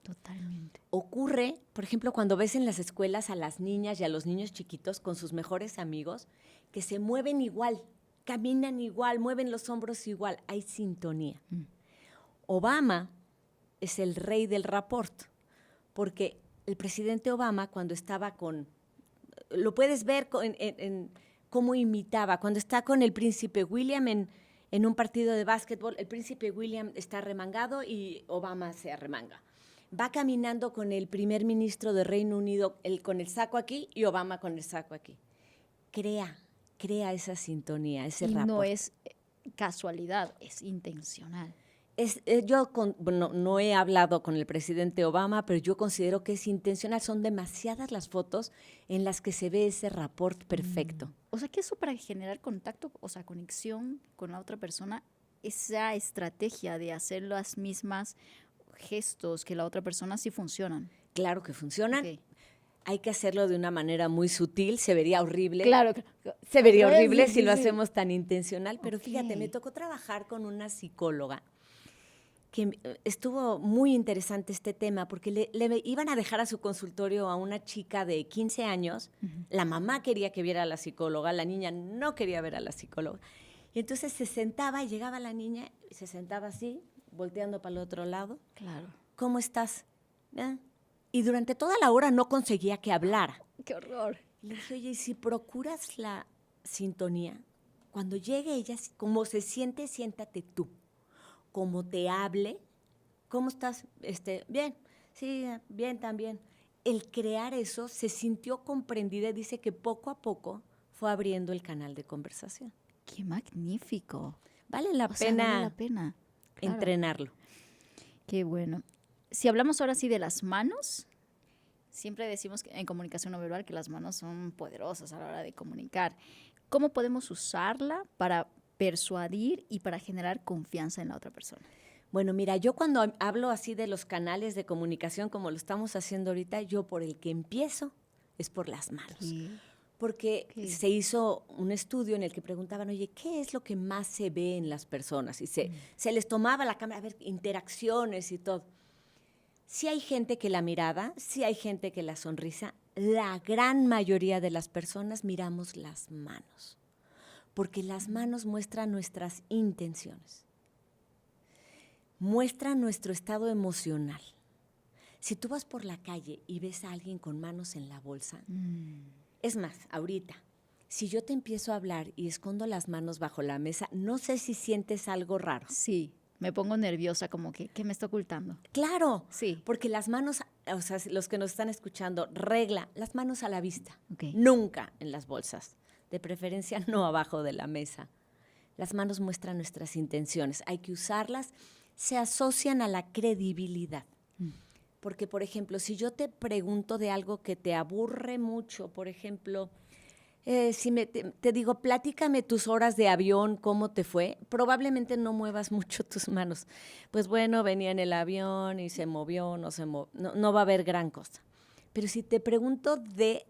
Totalmente. Ocurre, por ejemplo, cuando ves en las escuelas a las niñas y a los niños chiquitos con sus mejores amigos, que se mueven igual, caminan igual, mueven los hombros igual, hay sintonía. Obama es el rey del rapport, porque el presidente Obama cuando estaba lo puedes ver en cómo imitaba, cuando está con el príncipe William en un partido de básquetbol, el príncipe William está remangado y Obama se arremanga. Va caminando con el primer ministro de Reino Unido, con el saco aquí y Obama con el saco aquí. Crea esa sintonía, ese rapport. No es casualidad, es intencional. No he hablado con el presidente Obama, pero yo considero que es intencional. Son demasiadas las fotos en las que se ve ese rapport perfecto. O sea, que eso para generar contacto, o sea, conexión con la otra persona, esa estrategia de hacer las mismas gestos que la otra persona sí funcionan. Claro que funcionan. Okay. Hay que hacerlo de una manera muy sutil, se vería horrible. Claro. Se vería horrible si lo hacemos tan intencional, pero Okay. fíjate, me tocó trabajar con una psicóloga que estuvo muy interesante este tema porque le iban a dejar a su consultorio a una chica de 15 años. La mamá quería que viera a la psicóloga, la niña no quería ver a la psicóloga. Y entonces se sentaba y llegaba la niña y se sentaba así, volteando para el otro lado. Claro. ¿Cómo estás? Y durante toda la hora no conseguía que hablara. ¡Qué horror! Le dije, oye, ¿y si procuras la sintonía? Cuando llegue ella, como se siente, siéntate tú. Como te hable, ¿cómo estás? Bien, sí, bien también. El crear eso, se sintió comprendida y dice que poco a poco fue abriendo el canal de conversación. ¡Qué magnífico! Vale la Vale la pena claro. Entrenarlo. Qué bueno. Si hablamos ahora sí de las manos, siempre decimos que en comunicación no verbal que las manos son poderosas a la hora de comunicar. ¿Cómo podemos usarla para persuadir y para generar confianza en la otra persona? Bueno, mira, yo cuando hablo así de los canales de comunicación como lo estamos haciendo ahorita, yo por el que empiezo es por las manos. ¿Qué? Porque se hizo un estudio en el que preguntaban, oye, ¿qué es lo que más se ve en las personas? Y se les tomaba la cámara a ver interacciones y todo. Sí hay gente que la mirada, sí hay gente que la sonrisa. La gran mayoría de las personas miramos las manos, porque las manos muestran nuestras intenciones, muestran nuestro estado emocional. Si tú vas por la calle y ves a alguien con manos en la bolsa, es más, ahorita, si yo te empiezo a hablar y escondo las manos bajo la mesa, no sé si sientes algo raro. Sí, me pongo nerviosa, como que ¿qué me está ocultando? Claro, Sí. porque las manos, o sea, los que nos están escuchando, regla, las manos a la vista, Okay. nunca en las bolsas, de preferencia no abajo de la mesa. Las manos muestran nuestras intenciones, hay que usarlas, se asocian a la credibilidad. Porque, por ejemplo, si yo te pregunto de algo que te aburre mucho, por ejemplo, si te digo, platícame tus horas de avión, ¿cómo te fue? Probablemente no muevas mucho tus manos. Pues bueno, venía en el avión y se movió, no va a haber gran cosa. Pero si te pregunto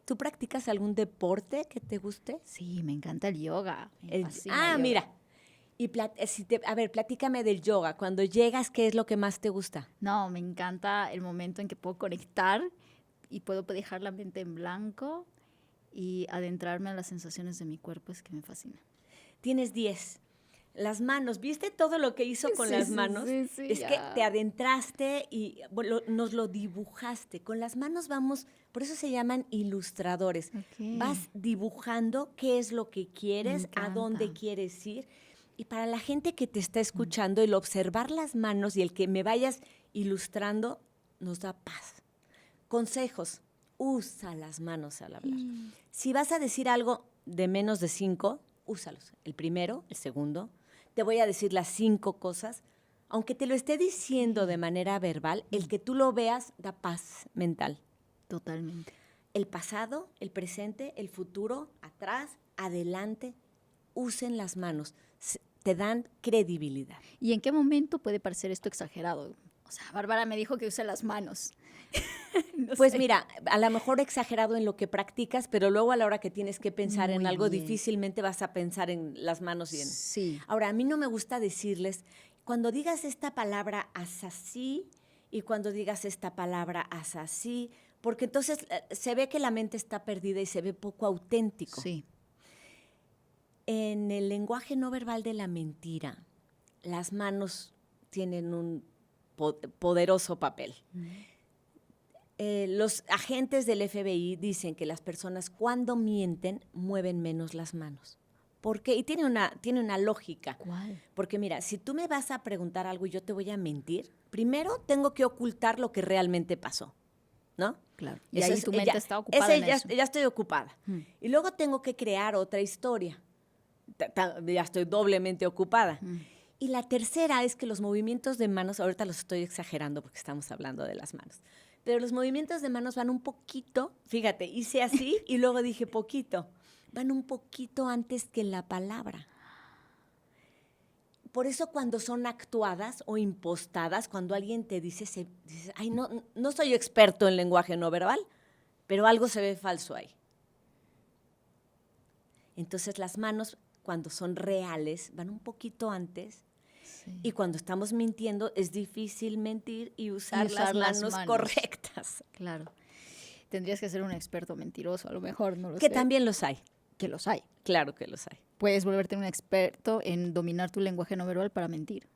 ¿tú practicas algún deporte que te guste? Sí, me encanta el yoga. Me fascina el yoga. Mira. Y platícame del yoga. Cuando llegas, ¿qué es lo que más te gusta? No, me encanta el momento en que puedo conectar y puedo dejar la mente en blanco y adentrarme a las sensaciones de mi cuerpo, es que me fascina. Tienes 10. Las manos, ¿viste todo lo que hizo con las manos? Sí, es que te adentraste y nos lo dibujaste. Con las manos vamos, por eso se llaman ilustradores. Okay. Vas dibujando qué es lo que quieres, a dónde quieres ir. Y para la gente que te está escuchando, el observar las manos y el que me vayas ilustrando nos da paz. Consejos, usa las manos al hablar. Si vas a decir algo, de menos de 5, úsalos. El primero, el segundo. Te voy a decir las 5 cosas. Aunque te lo esté diciendo de manera verbal, el que tú lo veas da paz mental. Totalmente. El pasado, el presente, el futuro, atrás, adelante, usen las manos. Te dan credibilidad. ¿Y en qué momento puede parecer esto exagerado? O sea, Bárbara me dijo que use las manos. No Pues sé. mira, a lo mejor exagerado en lo que practicas, pero luego a la hora que tienes que pensar en Muy algo, bien. difícilmente vas a pensar en las manos y en... Sí. Ahora, a mí no me gusta decirles, cuando digas esta palabra, haz así, y cuando digas esta palabra, haz así, porque entonces se ve que la mente está perdida y se ve poco auténtico. Sí. En el lenguaje no verbal de la mentira, las manos tienen un poderoso papel. Los agentes del FBI dicen que las personas cuando mienten mueven menos las manos. ¿Por qué? Y tiene una lógica. ¿Cuál? Porque mira, si tú me vas a preguntar algo y yo te voy a mentir, primero tengo que ocultar lo que realmente pasó, ¿no? Claro. Y Eso ahí es- tu mente ya- está ocupada en ya, eso. ya estoy ocupada. Y luego tengo que crear otra historia. Ya estoy doblemente ocupada. Y la tercera es que los movimientos de manos, ahorita los estoy exagerando porque estamos hablando de las manos, pero los movimientos de manos van un poquito, fíjate, hice así y luego dije poquito, van un poquito antes que la palabra. Por eso cuando son actuadas o impostadas, cuando alguien te dice, ay, no soy experto en lenguaje no verbal, pero algo se ve falso ahí. Entonces las manos, cuando son reales, van un poquito antes. Sí. Y cuando estamos mintiendo, es difícil mentir y usar, usar las las manos manos. correctas. Claro. Tendrías que ser un experto mentiroso, a lo mejor, no lo Que sé. también los hay. Que los hay. Claro que los hay. Puedes volverte un experto en dominar tu lenguaje no verbal para mentir.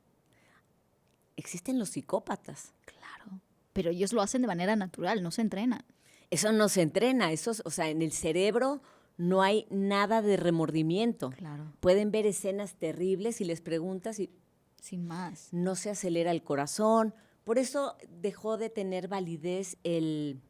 Existen los psicópatas. Claro. Pero ellos lo hacen de manera natural, no se entrenan. Eso no se entrena. O sea, en el cerebro no hay nada de remordimiento. Claro. Pueden ver escenas terribles y les preguntas y Sin más. no se acelera el corazón. Por eso dejó de tener validez el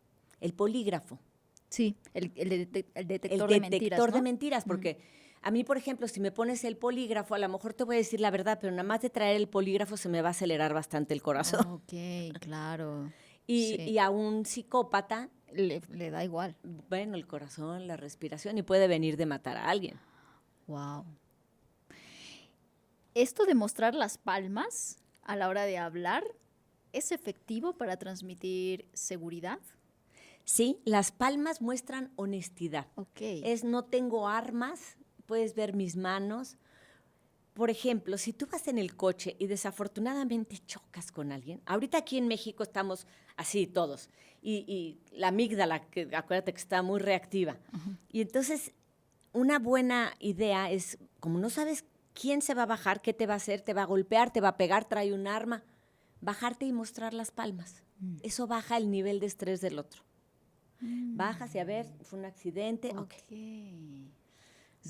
polígrafo. Sí, el detector El de detector mentiras, ¿no? de mentiras, porque a mí, por ejemplo, si me pones el polígrafo, a lo mejor te voy a decir la verdad, pero nada más de traer el polígrafo se me va a acelerar bastante el corazón. Ok, claro. Y, Sí. y a un psicópata, Le da igual. bueno, el corazón, la respiración, y puede venir de matar a alguien. Wow. Esto de mostrar las palmas a la hora de hablar, ¿es efectivo para transmitir seguridad? Sí, las palmas muestran honestidad. Ok. Es no tengo armas, puedes ver mis manos. Por ejemplo, si tú vas en el coche y desafortunadamente chocas con alguien, ahorita aquí en México estamos así todos, y la amígdala, que acuérdate que está muy reactiva. Y entonces, una buena idea es, como no sabes quién se va a bajar, qué te va a hacer, te va a golpear, te va a pegar, trae un arma, bajarte y mostrar las palmas. Eso baja el nivel de estrés del otro. Bajas y a ver, fue un accidente, ok.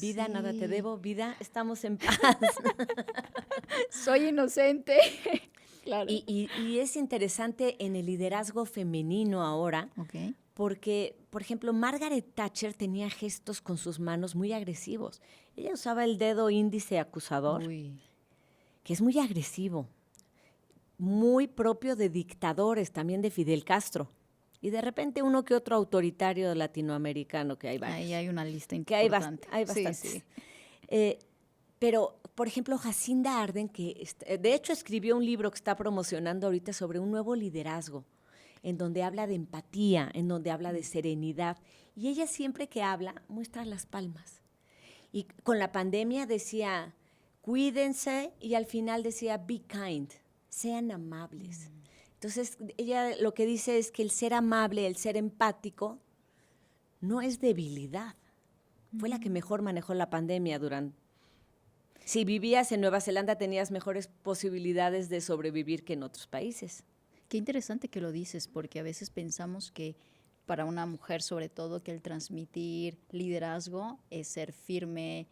Vida, nada te Sí. debo, vida, estamos en paz. Soy inocente. Claro. Y es interesante en el liderazgo femenino ahora, Ok. porque, por ejemplo, Margaret Thatcher tenía gestos con sus manos muy agresivos. Ella usaba el dedo índice acusador, Uy. que es muy agresivo, muy propio de dictadores, también de Fidel Castro. Y de repente uno que otro autoritario latinoamericano, que hay varios. Ahí hay una lista Que hay, importante. hay Sí, bastantes. sí. Pero, por ejemplo, Jacinda Ardern, de hecho escribió un libro que está promocionando ahorita sobre un nuevo liderazgo, en donde habla de empatía, en donde habla de serenidad. Y ella siempre que habla muestra las palmas. Y con la pandemia decía, cuídense, y al final decía, be kind, sean amables. Entonces, ella lo que dice es que el ser amable, el ser empático, no es debilidad. Fue la que mejor manejó la pandemia durante... Si vivías en Nueva Zelanda tenías mejores posibilidades de sobrevivir que en otros países. Qué interesante que lo dices, porque a veces pensamos que para una mujer, sobre todo, que el transmitir liderazgo es ser firme,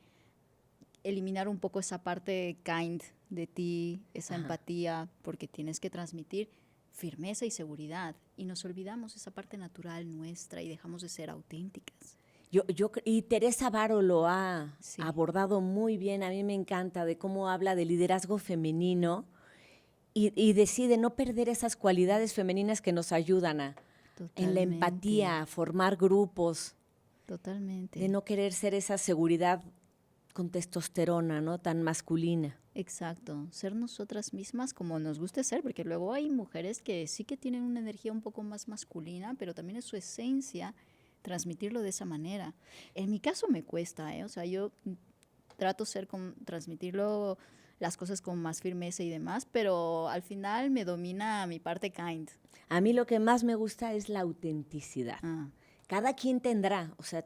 eliminar un poco esa parte kind de ti, esa empatía, porque tienes que transmitir firmeza y seguridad. Y nos olvidamos esa parte natural nuestra y dejamos de ser auténticas. Y Teresa Varo lo ha abordado muy bien. A mí me encanta de cómo habla de liderazgo femenino y decide no perder esas cualidades femeninas que nos ayudan en la empatía, a formar grupos. Totalmente. De no querer ser esa seguridad con testosterona, ¿no? Tan masculina. Exacto, ser nosotras mismas como nos guste ser, porque luego hay mujeres que sí que tienen una energía un poco más masculina, pero también es su esencia transmitirlo de esa manera. En mi caso me cuesta, o sea, yo trato transmitirlo las cosas con más firmeza y demás, pero al final me domina mi parte kind. A mí lo que más me gusta es la autenticidad. Cada quien tendrá, o sea,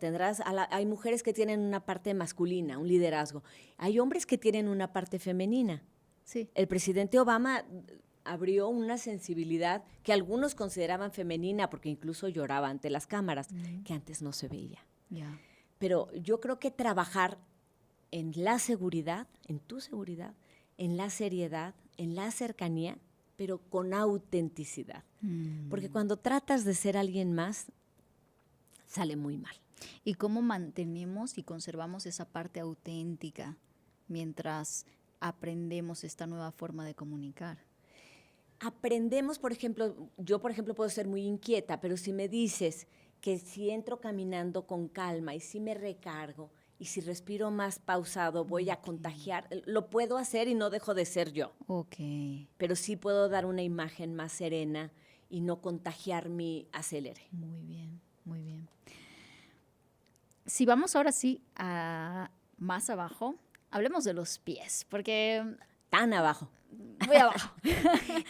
hay mujeres que tienen una parte masculina, un liderazgo. Hay hombres que tienen una parte femenina. Sí. El presidente Obama abrió una sensibilidad que algunos consideraban femenina, porque incluso lloraba ante las cámaras, que antes no se veía. Yeah. Pero yo creo que trabajar en la seguridad, en tu seguridad, en la seriedad, en la cercanía, pero con autenticidad. Porque cuando tratas de ser alguien más, sale muy mal. ¿Y cómo mantenemos y conservamos esa parte auténtica mientras aprendemos esta nueva forma de comunicar? Aprendemos, por ejemplo, yo por ejemplo puedo ser muy inquieta, pero si me dices que si entro caminando con calma y si me recargo y si respiro más pausado voy a contagiar, lo puedo hacer y no dejo de ser yo. Pero sí puedo dar una imagen más serena y no contagiar mi acelere. Muy bien, muy bien. Si vamos ahora sí a más abajo, hablemos de los pies, porque... Tan abajo. Muy abajo.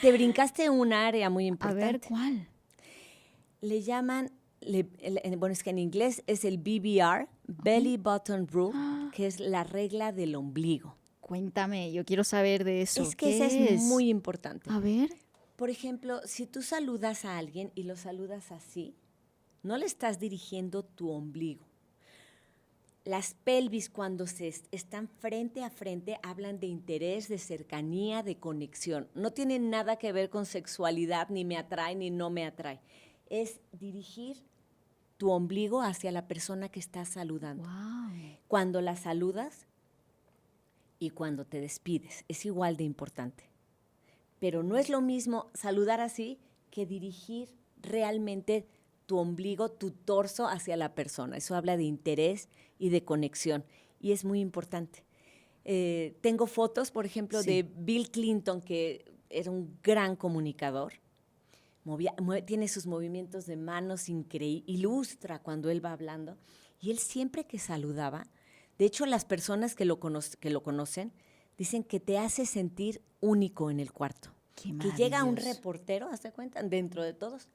Te brincaste un área muy importante. A ver, ¿cuál? Le llaman, bueno, es que en inglés es el BBR, Belly Button Rule, que es la regla del ombligo. Cuéntame, yo quiero saber de eso. Es que esa es muy importante. A ver. Por ejemplo, si tú saludas a alguien y lo saludas así, no le estás dirigiendo tu ombligo. Las pelvis cuando están frente a frente hablan de interés, de cercanía, de conexión. No tienen nada que ver con sexualidad, ni me atrae ni no me atrae. Es dirigir tu ombligo hacia la persona que estás saludando. Wow. Cuando la saludas y cuando te despides, es igual de importante. Pero no es lo mismo saludar así que dirigir realmente tu ombligo, tu torso hacia la persona. Eso habla de interés y de conexión, y es muy importante. Tengo fotos, por ejemplo, de Bill Clinton, que era un gran comunicador. Tiene sus movimientos de manos increíbles, ilustra cuando él va hablando, y él siempre que saludaba, de hecho las personas que lo conocen dicen que te hace sentir único en el cuarto. Que llega un reportero, ¿hazte cuenta? Dentro de todos.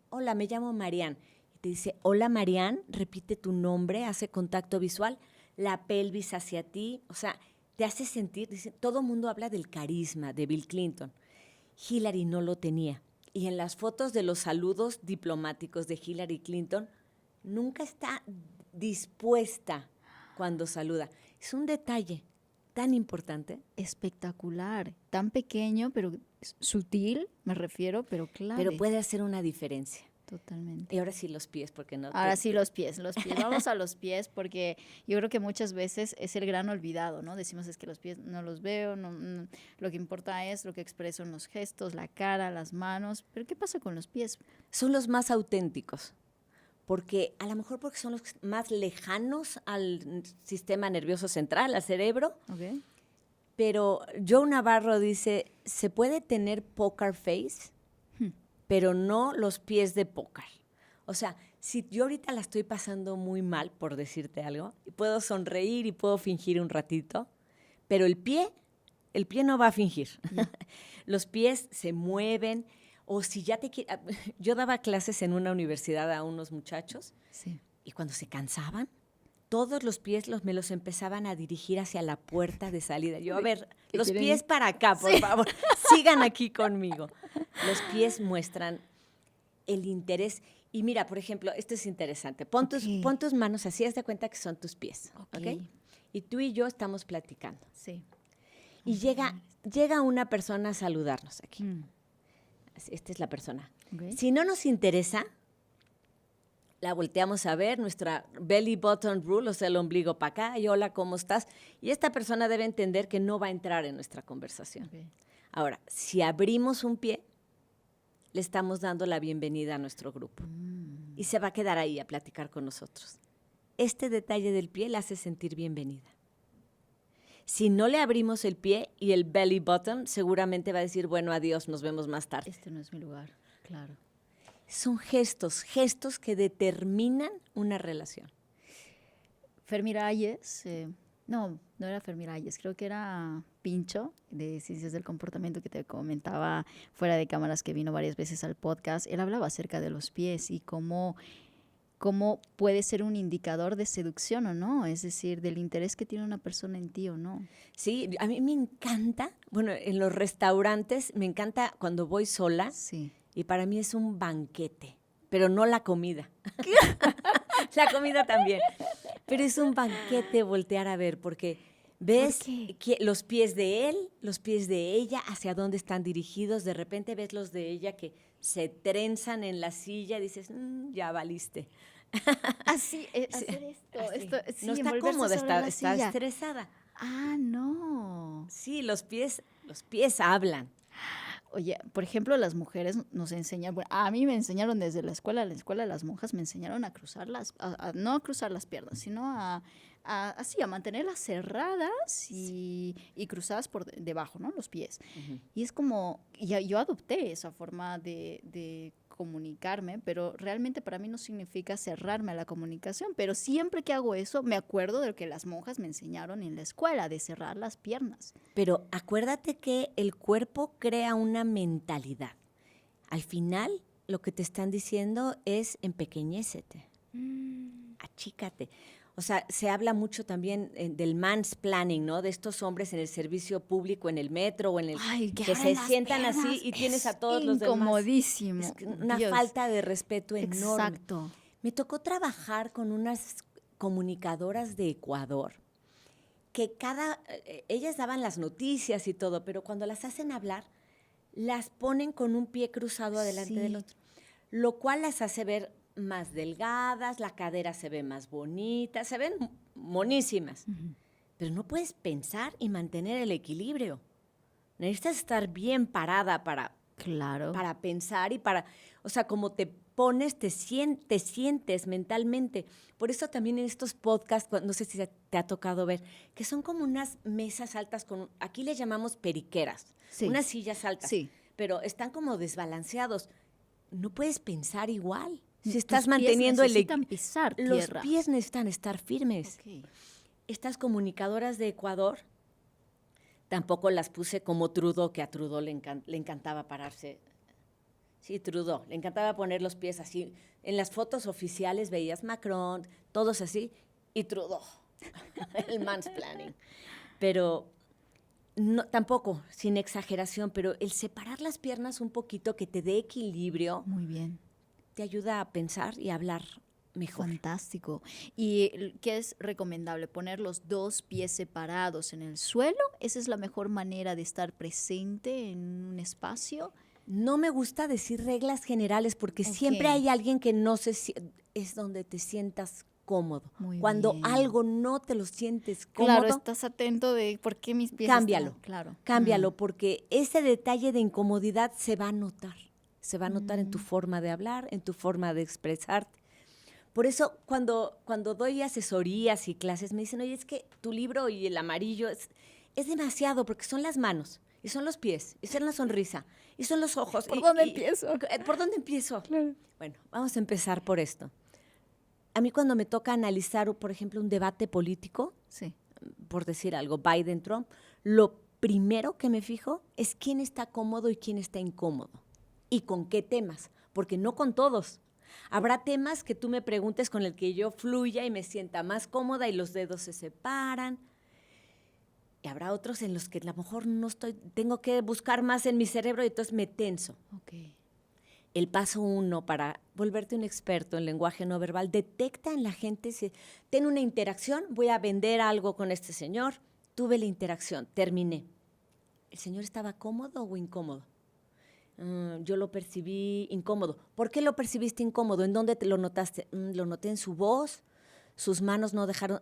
Hola, me llamo Marian. Y te dice, hola Marian, repite tu nombre, hace contacto visual, la pelvis hacia ti, o sea, te hace sentir, dice, todo el mundo habla del carisma de Bill Clinton. Hillary no lo tenía. Y en las fotos de los saludos diplomáticos de Hillary Clinton, nunca está dispuesta cuando saluda. Es un detalle tan importante. Espectacular, tan pequeño, pero sutil, me refiero, pero claro. Pero puede hacer una diferencia. Totalmente. Y ahora sí los pies, porque no. Ahora sí los pies. Vamos a los pies, porque yo creo que muchas veces es el gran olvidado, ¿no? Decimos, es que los pies no los veo, no, lo que importa es lo que expreso en los gestos, la cara, las manos. Pero ¿qué pasa con los pies? Son los más auténticos. Porque a lo mejor porque son los más lejanos al sistema nervioso central, al cerebro. Okay. Pero Joe Navarro dice, se puede tener poker face, pero no los pies de póker. O sea, si yo ahorita la estoy pasando muy mal, por decirte algo, y puedo sonreír y puedo fingir un ratito, pero el pie no va a fingir. Los pies se mueven. O si ya yo daba clases en una universidad a unos muchachos y cuando se cansaban, todos los pies me los empezaban a dirigir hacia la puerta de salida. Yo, a ver, los pies para acá, por favor, sigan aquí conmigo. Los pies muestran el interés. Y mira, por ejemplo, esto es interesante. Pon tus manos así, haz de cuenta que son tus pies. ¿Okay? Y tú y yo estamos platicando. Sí. Y llega una persona a saludarnos aquí. Esta es la persona. Okay. Si no nos interesa, La volteamos a ver, nuestra belly button rule, o sea, el ombligo para acá, y hola, ¿cómo estás? Y esta persona debe entender que no va a entrar en nuestra conversación. Okay. Ahora, si abrimos un pie, le estamos dando la bienvenida a nuestro grupo. Y se va a quedar ahí a platicar con nosotros. Este detalle del pie la hace sentir bienvenida. Si no le abrimos el pie y el belly button, seguramente va a decir, bueno, adiós, nos vemos más tarde. Este no es mi lugar, claro. Son gestos que determinan una relación. Fermiralles, no era Fermiralles, creo que era Pincho, de Ciencias del Comportamiento, que te comentaba fuera de cámaras, que vino varias veces al podcast. Él hablaba acerca de los pies y cómo puede ser un indicador de seducción o no, es decir, del interés que tiene una persona en ti o no. Sí, a mí me encanta, bueno, en los restaurantes me encanta cuando voy sola. Sí. Y para mí es un banquete, pero no la comida. La comida también. Pero es un banquete voltear a ver, porque ves los pies de él, los pies de ella, hacia dónde están dirigidos. De repente ves los de ella que se trenzan en la silla y dices, ya valiste. Así, hacer esto. Sí, no está cómoda, está estresada. Ah, no. Sí, los pies hablan. Oye, por ejemplo, las mujeres nos enseñan, bueno, a mí me enseñaron desde la escuela de las monjas me enseñaron a cruzar no a cruzar las piernas, sino así, a mantenerlas cerradas y cruzadas por debajo, ¿no? Los pies. Uh-huh. Y es como, yo adopté esa forma de comunicarme, pero realmente para mí no significa cerrarme a la comunicación, pero siempre que hago eso me acuerdo de lo que las monjas me enseñaron en la escuela, de cerrar las piernas. Pero acuérdate que el cuerpo crea una mentalidad. Al final, lo que te están diciendo es empequeñécete, achícate. O sea, se habla mucho también del mansplaining, ¿no? De estos hombres en el servicio público, en el metro o en el que se sientan así y tienes a todos los demás. Incomodísimo. Es una falta de respeto enorme. Exacto. Me tocó trabajar con unas comunicadoras de Ecuador que ellas daban las noticias y todo, pero cuando las hacen hablar, las ponen con un pie cruzado adelante del otro, lo cual las hace ver más delgadas, la cadera se ve más bonita, se ven monísimas. Uh-huh. Pero no puedes pensar y mantener el equilibrio. Necesitas estar bien parada para pensar y o sea, como te pones, te sientes mentalmente. Por eso también en estos podcasts, no sé si te ha tocado ver, que son como unas mesas altas, aquí les llamamos periqueras, unas sillas altas, pero están como desbalanceados. No puedes pensar igual. Si estás manteniendo pisar tierra. Los pies necesitan estar firmes. Okay. Estas comunicadoras de Ecuador, tampoco las puse como Trudeau, que a Trudeau le encantaba pararse. Sí, Trudeau, le encantaba poner los pies así. En las fotos oficiales veías Macron, todos así, y Trudeau, el mansplaining. Pero no, tampoco, sin exageración, pero el separar las piernas un poquito, que te dé equilibrio. Muy bien. Te ayuda a pensar y a hablar mejor. Fantástico. ¿Y qué es recomendable? ¿Poner los dos pies separados en el suelo? ¿Esa es la mejor manera de estar presente en un espacio? No me gusta decir reglas generales porque siempre hay alguien que no es donde te sientas cómodo. Muy Cuando bien. algo no te lo sientes cómodo. Claro, estás atento de por qué mis pies cámbialo. Cámbialo, Mm. porque ese detalle de incomodidad se va a notar. Se va a notar en tu forma de hablar, en tu forma de expresarte. Por eso, cuando doy asesorías y clases, me dicen, oye, es que tu libro y el amarillo es demasiado, porque son las manos, y son los pies, y son la sonrisa, y son los ojos. ¿Por dónde empiezo? ¿Por dónde empiezo? Claro. Bueno, vamos a empezar por esto. A mí cuando me toca analizar, por ejemplo, un debate político, por decir algo, Biden-Trump, lo primero que me fijo es quién está cómodo y quién está incómodo. ¿Y con qué temas? Porque no con todos. Habrá temas que tú me preguntes con el que yo fluya y me sienta más cómoda y los dedos se separan. Y habrá otros en los que a lo mejor tengo que buscar más en mi cerebro y entonces me tenso. Okay. El paso 1 para volverte un experto en lenguaje no verbal, detecta en la gente, ten una interacción, voy a vender algo con este señor, tuve la interacción, terminé. ¿El señor estaba cómodo o incómodo? Yo lo percibí incómodo. ¿Por qué lo percibiste incómodo? ¿En dónde te lo notaste? Lo noté en su voz, sus manos no dejaron.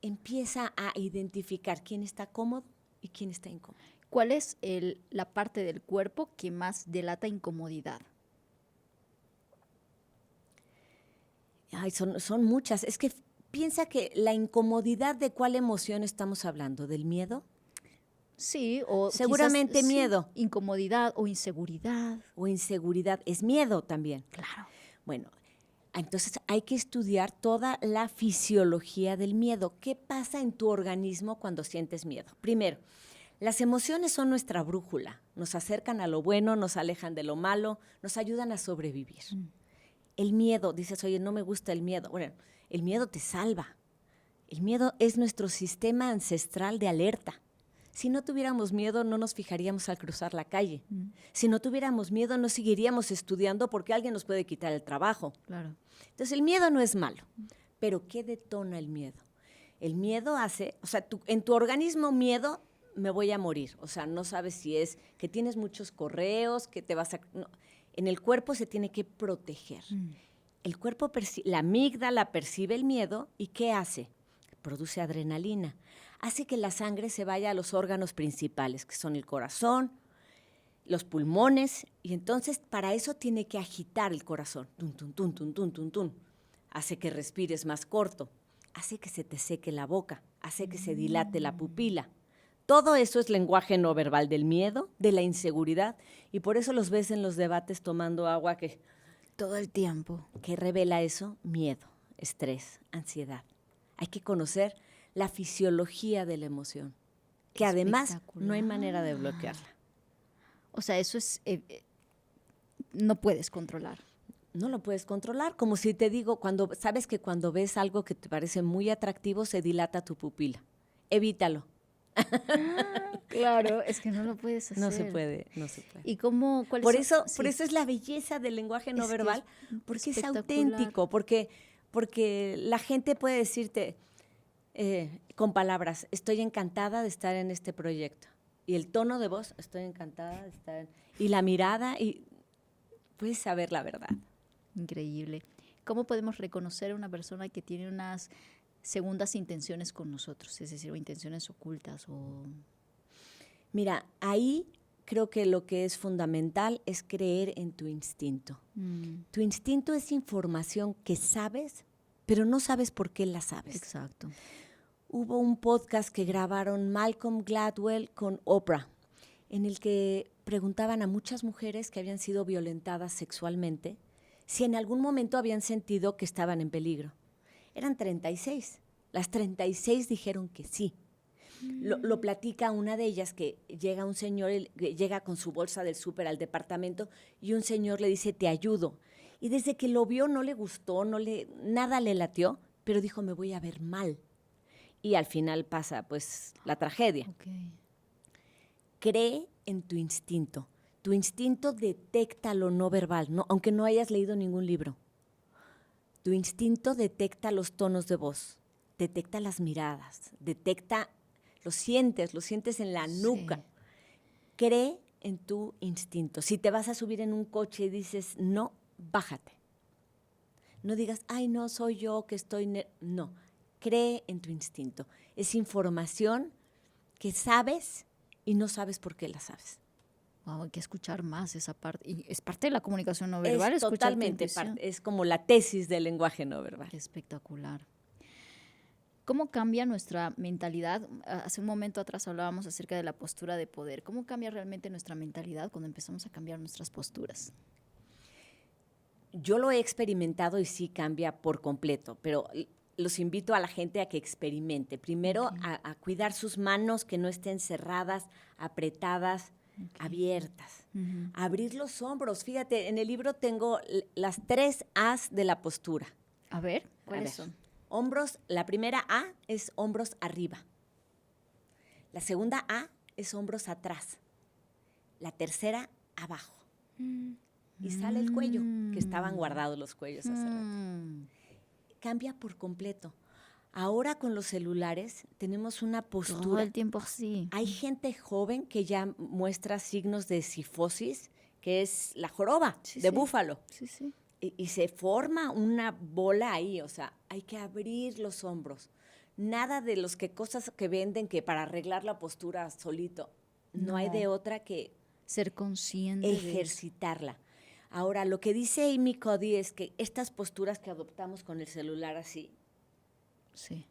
Empieza a identificar quién está cómodo y quién está incómodo. ¿Cuál es la parte del cuerpo que más delata incomodidad? Ay, son muchas. Es que piensa que la incomodidad, ¿de cuál emoción estamos hablando? ¿Del miedo? Sí, o seguramente quizás, miedo. Sí, incomodidad o inseguridad. O inseguridad. Es miedo también. Claro. Bueno, entonces hay que estudiar toda la fisiología del miedo. ¿Qué pasa en tu organismo cuando sientes miedo? Primero, las emociones son nuestra brújula. Nos acercan a lo bueno, nos alejan de lo malo, nos ayudan a sobrevivir. El miedo, dices, oye, no me gusta el miedo. Bueno, el miedo te salva. El miedo es nuestro sistema ancestral de alerta. Si no tuviéramos miedo, no nos fijaríamos al cruzar la calle. Si no tuviéramos miedo, no seguiríamos estudiando porque alguien nos puede quitar el trabajo. Claro. Entonces, el miedo no es malo. Pero ¿qué detona el miedo? El miedo hace, o sea, en tu organismo miedo, me voy a morir. O sea, no sabes si es que tienes muchos correos, que te vas a... No. En el cuerpo se tiene que proteger. El cuerpo, la amígdala percibe el miedo y ¿qué hace? Produce adrenalina. Hace que la sangre se vaya a los órganos principales, que son el corazón, los pulmones, y entonces para eso tiene que agitar el corazón. Tun, tun, tun, tun, tun, tun, tun. Hace que respires más corto, hace que se te seque la boca, hace que se dilate la pupila. Todo eso es lenguaje no verbal del miedo, de la inseguridad, y por eso los ves en los debates tomando agua que... Todo el tiempo. ¿Qué revela eso? Miedo, estrés, ansiedad. Hay que conocer la fisiología de la emoción, que además no hay manera de bloquearla. O sea, eso es... no puedes controlar. No lo puedes controlar, como si te digo, sabes que cuando ves algo que te parece muy atractivo, se dilata tu pupila. Evítalo. Claro, es que no lo puedes hacer. No se puede. ¿Y cómo? Por eso es la belleza del lenguaje no verbal, porque es auténtico, porque la gente puede decirte con palabras, estoy encantada de estar en este proyecto. Y el tono de voz, estoy encantada de estar y la mirada, y puedes saber la verdad. Increíble. ¿Cómo podemos reconocer a una persona que tiene unas segundas intenciones con nosotros? Es decir, o intenciones ocultas o... Mira, ahí creo que lo que es fundamental es creer en tu instinto. Tu instinto es información que sabes, pero no sabes por qué la sabes. Exacto. Hubo un podcast que grabaron Malcolm Gladwell con Oprah, en el que preguntaban a muchas mujeres que habían sido violentadas sexualmente si en algún momento habían sentido que estaban en peligro. Eran 36. Las 36 dijeron que sí. Lo platica una de ellas, que llega un señor, llega con su bolsa del súper al departamento y un señor le dice, te ayudo. Y desde que lo vio no le gustó, nada le latió, pero dijo, me voy a ver mal. Y al final pasa pues la tragedia. Okay. Cree en tu instinto. Tu instinto detecta lo no verbal, aunque no hayas leído ningún libro. Tu instinto detecta los tonos de voz, detecta las miradas, lo sientes en la nuca. Sí. Cree en tu instinto. Si te vas a subir en un coche y dices, no, bájate. No digas, ay, no, soy yo que estoy... No, cree en tu instinto. Es información que sabes y no sabes por qué la sabes. Wow, hay que escuchar más esa parte. Y es parte de la comunicación no verbal. Es totalmente parte. Es como la tesis del lenguaje no verbal. Espectacular. ¿Cómo cambia nuestra mentalidad? Hace un momento atrás hablábamos acerca de la postura de poder. ¿Cómo cambia realmente nuestra mentalidad cuando empezamos a cambiar nuestras posturas? Yo lo he experimentado y sí cambia por completo, pero los invito a la gente a que experimente. Primero, a cuidar sus manos, que no estén cerradas, apretadas, abiertas. Abrir los hombros. Fíjate, en el libro tengo las 3 A's de la postura. A ver, ¿cuáles son? Hombros, la primera A es hombros arriba. La segunda A es hombros atrás. La tercera, abajo. Y sale el cuello, que estaban guardados los cuellos hace rato. Cambia por completo. Ahora con los celulares tenemos una postura. Todo el tiempo así. Hay gente joven que ya muestra signos de cifosis, que es la joroba de búfalo. Sí, sí. Y se forma una bola ahí, o sea, hay que abrir los hombros. Nada de los que cosas que venden que para arreglar la postura solito. No hay de otra que ser consciente ejercitarla. Ahora, lo que dice Amy Cuddy es que estas posturas que adoptamos con el celular así, sí,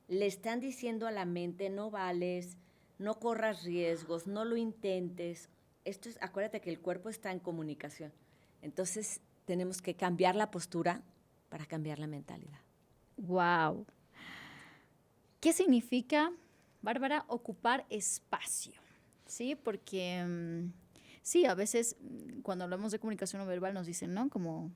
le están diciendo a la mente, no vales, no corras riesgos, no lo intentes. Esto es, acuérdate que el cuerpo está en comunicación. Entonces, tenemos que cambiar la postura para cambiar la mentalidad. Wow. ¿Qué significa, Bárbara, ocupar espacio? Sí, porque sí, a veces cuando hablamos de comunicación no verbal nos dicen, ¿no? Como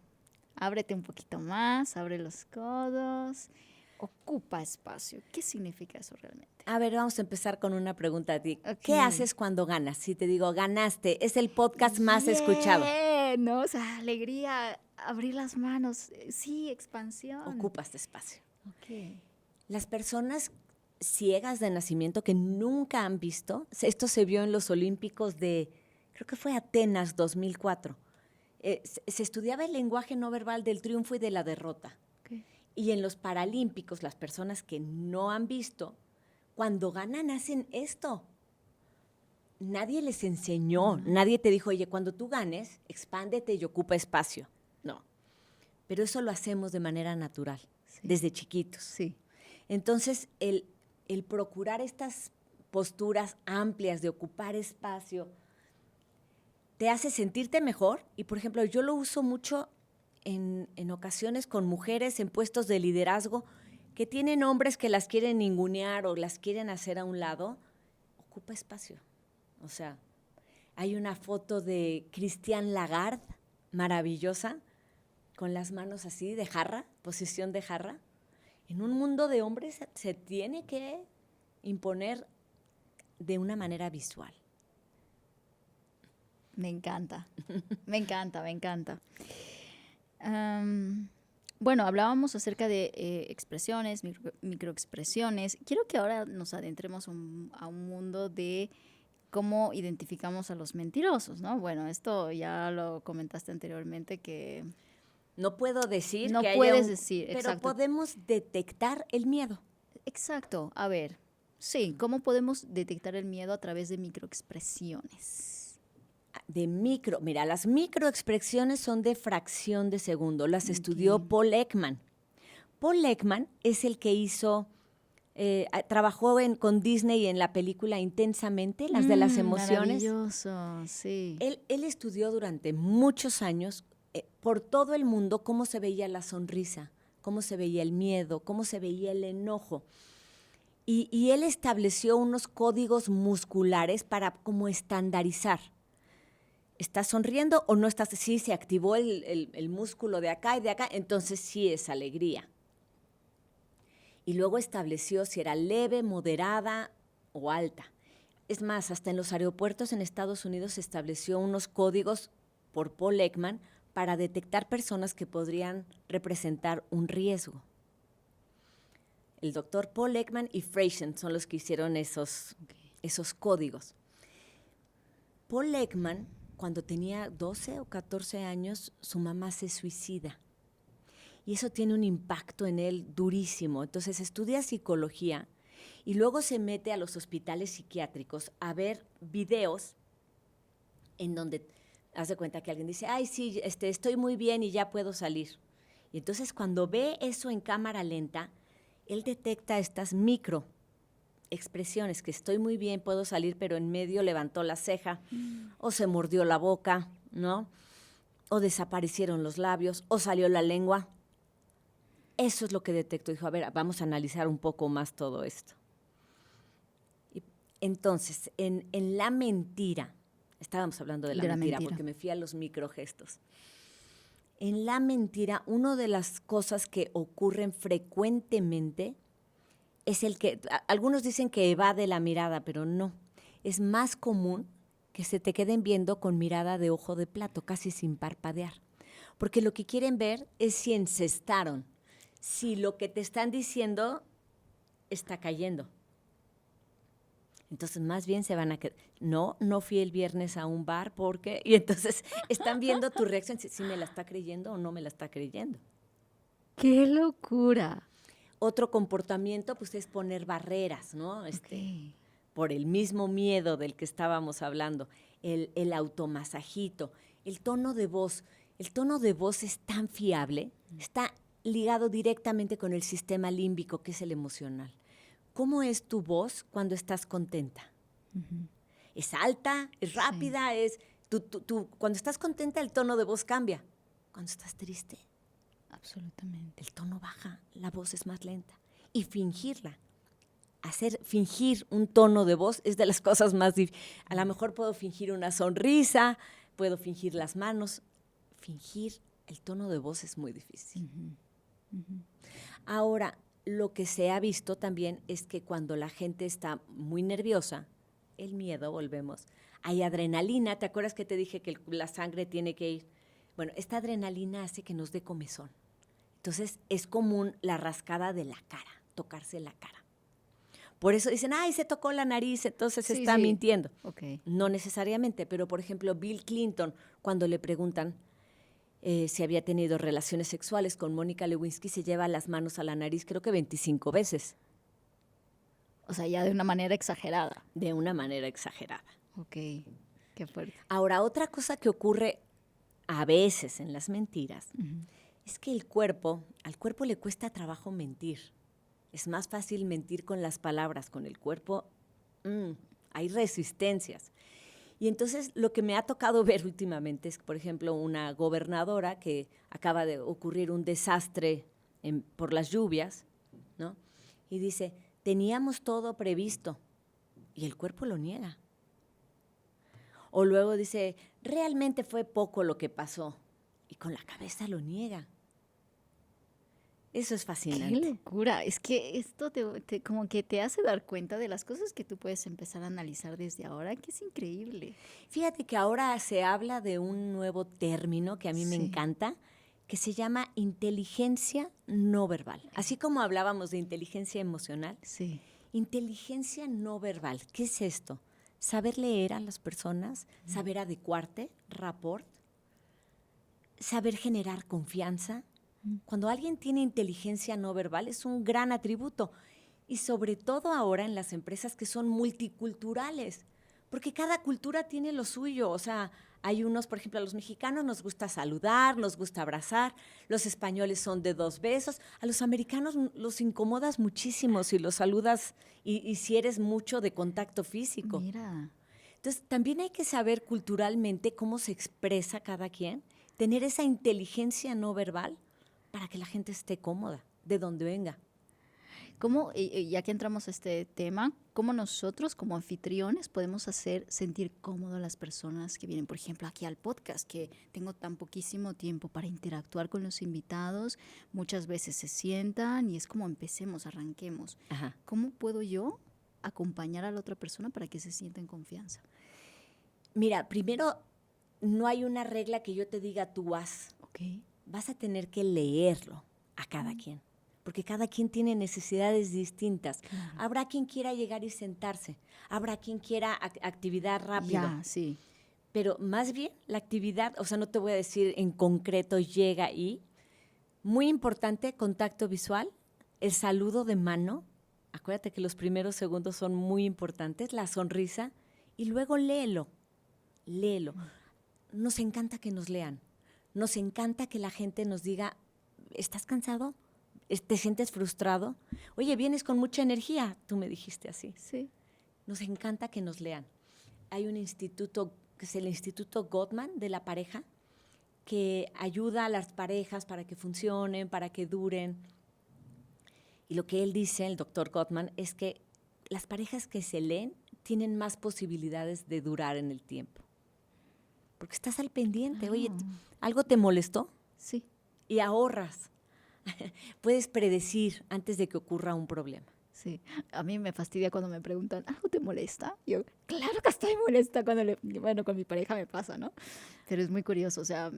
ábrete un poquito más, abre los codos, ocupa espacio. ¿Qué significa eso realmente? A ver, vamos a empezar con una pregunta a ti. Okay. ¿Qué haces cuando ganas? Si te digo, ganaste, es el podcast más escuchado. ¿No? O sea, alegría, abrir las manos, sí, expansión. Ocupas espacio. Okay. Las personas ciegas de nacimiento que nunca han visto, esto se vio en los Olímpicos de, creo que fue Atenas 2004. Se estudiaba el lenguaje no verbal del triunfo y de la derrota. Okay. Y en los Paralímpicos, las personas que no han visto, cuando ganan hacen esto. Nadie les enseñó, nadie te dijo, oye, cuando tú ganes, expándete y ocupa espacio. No, pero eso lo hacemos de manera natural, desde chiquitos. Sí. Entonces, el procurar estas posturas amplias de ocupar espacio te hace sentirte mejor. Y, por ejemplo, yo lo uso mucho en ocasiones con mujeres en puestos de liderazgo que tienen hombres que las quieren ningunear o las quieren hacer a un lado. Ocupa espacio. O sea, hay una foto de Christine Lagarde, maravillosa, con las manos así de jarra, posición de jarra. En un mundo de hombres se tiene que imponer de una manera visual. Me encanta, me encanta, me encanta. Bueno, hablábamos acerca de expresiones, microexpresiones. Quiero que ahora nos adentremos a un mundo de cómo identificamos a los mentirosos, ¿no? Bueno, esto ya lo comentaste anteriormente que... No puedo decir no que puedes decir, pero exacto. podemos detectar el miedo. Exacto. A ver, sí, ¿cómo podemos detectar el miedo a través de microexpresiones? Mira, las microexpresiones son de fracción de segundo. Las estudió Paul Ekman. Paul Ekman es el que hizo... trabajó con Disney en la película Intensamente, las de las emociones. Maravilloso, sí. Él estudió durante muchos años por todo el mundo cómo se veía la sonrisa, cómo se veía el miedo, cómo se veía el enojo. Y él estableció unos códigos musculares para como estandarizar. ¿Estás sonriendo o no estás? Sí, se activó el músculo de acá y de acá, entonces sí es alegría. Y luego estableció si era leve, moderada o alta. Es más, hasta en los aeropuertos en Estados Unidos se estableció unos códigos por Paul Ekman para detectar personas que podrían representar un riesgo. El doctor Paul Ekman y Friesen son los que hicieron esos códigos. Paul Ekman, cuando tenía 12 o 14 años, su mamá se suicida. Y eso tiene un impacto en él durísimo. Entonces estudia psicología y luego se mete a los hospitales psiquiátricos a ver videos en donde haz de cuenta que alguien dice, ay, sí, estoy muy bien y ya puedo salir. Y entonces cuando ve eso en cámara lenta, él detecta estas microexpresiones, que estoy muy bien, puedo salir, pero en medio levantó la ceja, o se mordió la boca, ¿no? O desaparecieron los labios, o salió la lengua. Eso es lo que detectó. Dijo, a ver, vamos a analizar un poco más todo esto. Y entonces, en la mentira, estábamos hablando de la mentira porque me fui a los microgestos. En la mentira, una de las cosas que ocurren frecuentemente es el que, algunos dicen que evade la mirada, pero no. Es más común que se te queden viendo con mirada de ojo de plato, casi sin parpadear. Porque lo que quieren ver es si encestaron, si lo que te están diciendo está cayendo. Entonces, más bien se van a quedar, no fui el viernes a un bar porque, y entonces están viendo tu reacción, si me la está creyendo o no me la está creyendo. ¡Qué locura! Otro comportamiento, pues, es poner barreras, ¿no? Ok. Por el mismo miedo del que estábamos hablando, el automasajito, el tono de voz. El tono de voz es tan fiable, está ligado directamente con el sistema límbico, que es el emocional. ¿Cómo es tu voz cuando estás contenta? Ujú. ¿Es alta? ¿Es rápida? Cuando estás contenta, el tono de voz cambia. Cuando estás triste, Absolutamente. el tono baja, la voz es más lenta. Y fingirla. Fingir un tono de voz es de las cosas más difíciles. A lo mejor puedo fingir una sonrisa, puedo fingir las manos. Fingir el tono de voz es muy difícil. Ahora, lo que se ha visto también es que cuando la gente está muy nerviosa, el miedo, volvemos, hay adrenalina. ¿Te acuerdas que te dije que la sangre tiene que ir? Bueno, esta adrenalina hace que nos dé comezón. Entonces, es común la rascada de la cara, tocarse la cara. Por eso dicen, ay, se tocó la nariz, entonces Sí, está sí. mintiendo. Ok. No necesariamente, pero por ejemplo, Bill Clinton, cuando le preguntan si había tenido relaciones sexuales con Mónica Lewinsky, se lleva las manos a la nariz creo que 25 veces, O sea, ya de una manera exagerada. de una manera exagerada. Ok. Qué fuerte. Ahora, otra cosa que ocurre a veces en las mentiras es que al cuerpo le cuesta trabajo mentir. Es más fácil mentir con las palabras, con el cuerpo hay resistencias. Y entonces lo que me ha tocado ver últimamente es, por ejemplo, una gobernadora que acaba de ocurrir un desastre por las lluvias, ¿no? Y dice, teníamos todo previsto, y el cuerpo lo niega. O luego dice, realmente fue poco lo que pasó, y con la cabeza lo niega. Eso es fascinante. ¡Qué locura! Es que esto como que te hace dar cuenta de las cosas que tú puedes empezar a analizar desde ahora, que es increíble. Fíjate que ahora se habla de un nuevo término que a mí me Sí. encanta, que se llama inteligencia no verbal. Así como hablábamos de inteligencia emocional, Sí. inteligencia no verbal. ¿Qué es esto? Saber leer a las personas, saber adecuarte, rapport, saber generar confianza. Cuando alguien tiene inteligencia no verbal es un gran atributo, y sobre todo ahora en las empresas que son multiculturales, porque cada cultura tiene lo suyo. O sea, hay unos, por ejemplo, a los mexicanos nos gusta saludar, nos gusta abrazar, los españoles son de 2 besos, a los americanos los incomodas muchísimo si los saludas y si eres mucho de contacto físico. Mira. Entonces, también hay que saber culturalmente cómo se expresa cada quien, tener esa inteligencia no verbal para que la gente esté cómoda, de donde venga. ¿Cómo, ya que entramos a este tema, cómo nosotros como anfitriones podemos hacer sentir cómodo a las personas que vienen, por ejemplo, aquí al podcast, que tengo tan poquísimo tiempo para interactuar con los invitados? Muchas veces se sientan y es como empecemos, arranquemos. Ajá. ¿Cómo puedo yo acompañar a la otra persona para que se sienta en confianza? Mira, primero, no hay una regla que yo te diga tú haz. Ok. Vas a tener que leerlo a cada quien, porque cada quien tiene necesidades distintas. Claro. Habrá quien quiera llegar y sentarse, habrá quien quiera actividad rápida, Ya, sí. pero más bien la actividad, o sea, no te voy a decir en concreto llega y, muy importante, contacto visual, el saludo de mano, acuérdate que los primeros segundos son muy importantes, la sonrisa, y luego léelo. Nos encanta que nos lean. Nos encanta que la gente nos diga, ¿estás cansado? ¿Te sientes frustrado? Oye, vienes con mucha energía, tú me dijiste así. Sí. Nos encanta que nos lean. Hay un instituto, que es el Instituto Gottman de la pareja, que ayuda a las parejas para que funcionen, para que duren. Y lo que él dice, el doctor Gottman, es que las parejas que se leen tienen más posibilidades de durar en el tiempo. Porque estás al pendiente. Oye, ¿algo te molestó? Sí. Y ahorras. Puedes predecir antes de que ocurra un problema. Sí, a mí me fastidia cuando me preguntan, ¿algo te molesta? Yo, claro que estoy molesta cuando bueno, con mi pareja me pasa, ¿no? Pero es muy curioso, o sea,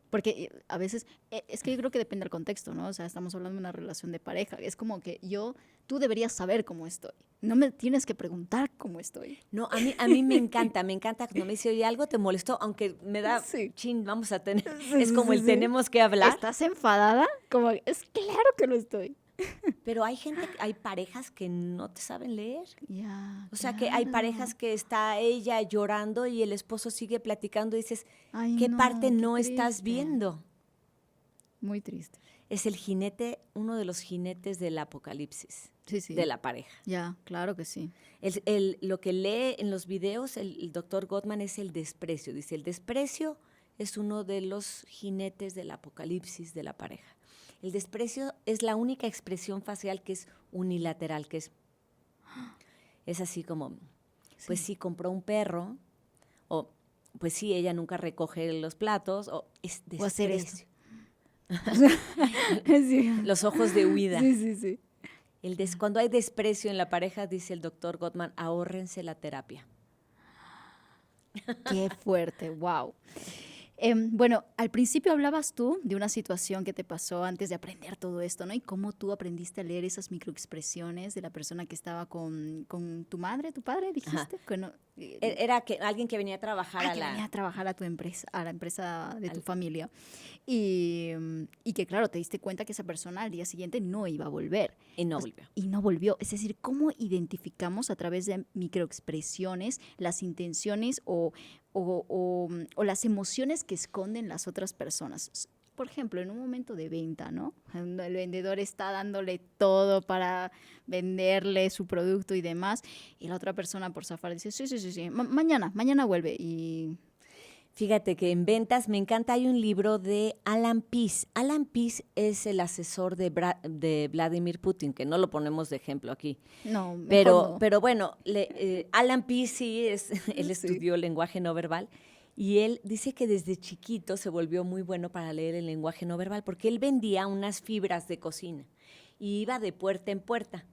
porque a veces, es que yo creo que depende del contexto, ¿no? O sea, estamos hablando de una relación de pareja, es como que tú deberías saber cómo estoy, no me tienes que preguntar cómo estoy. No, a mí me encanta cuando me dice, oye, algo te molestó, aunque me da, Sí. chin, vamos a tener, Sí, es sí, como sí, el sí. tenemos que hablar. ¿Estás enfadada? Como, es claro que lo estoy. Pero hay parejas que no te saben leer. Ya, O sea, que hay claro. parejas que está ella llorando y el esposo sigue platicando y dices, Ay, ¿qué no, parte qué no estás triste. viendo? Muy triste. Es uno de los jinetes del apocalipsis, Sí, sí. de la pareja. Ya, claro que sí. Lo que lee en los videos el doctor Gottman es el desprecio. Dice, el desprecio es uno de los jinetes del apocalipsis de la pareja. El desprecio es la única expresión facial que es unilateral, que es así como, pues sí, compró un perro, o pues sí, ella nunca recoge los platos, o es O hacer esto. desprecio. Sí. Los ojos de huida. Sí, sí, sí. Cuando hay desprecio en la pareja, dice el doctor Gottman, ahórrense la terapia. Qué fuerte, wow. Bueno, al principio hablabas tú de una situación que te pasó antes de aprender todo esto, ¿no? Y cómo tú aprendiste a leer esas microexpresiones de la persona que estaba con tu madre, tu padre, dijiste. Era alguien que venía a trabajar que venía a trabajar a tu empresa, a la empresa de tu familia. Y que, claro, te diste cuenta que esa persona al día siguiente no iba a volver. Y no volvió. Y no volvió. Es decir, ¿cómo identificamos a través de microexpresiones las intenciones o las emociones que esconden las otras personas? Por ejemplo, en un momento de venta, ¿no? El vendedor está dándole todo para venderle su producto y demás, y la otra persona por zafar dice, sí, mañana vuelve. Y fíjate que en ventas me encanta, hay un libro de Alan Pease. Alan Pease es el asesor de Vladimir Putin, que no lo ponemos de ejemplo aquí. no, mejor Pero, no. pero bueno, Alan Pease sí, él estudió lenguaje no verbal y él dice que desde chiquito se volvió muy bueno para leer el lenguaje no verbal porque él vendía unas fibras de cocina y iba de puerta en puerta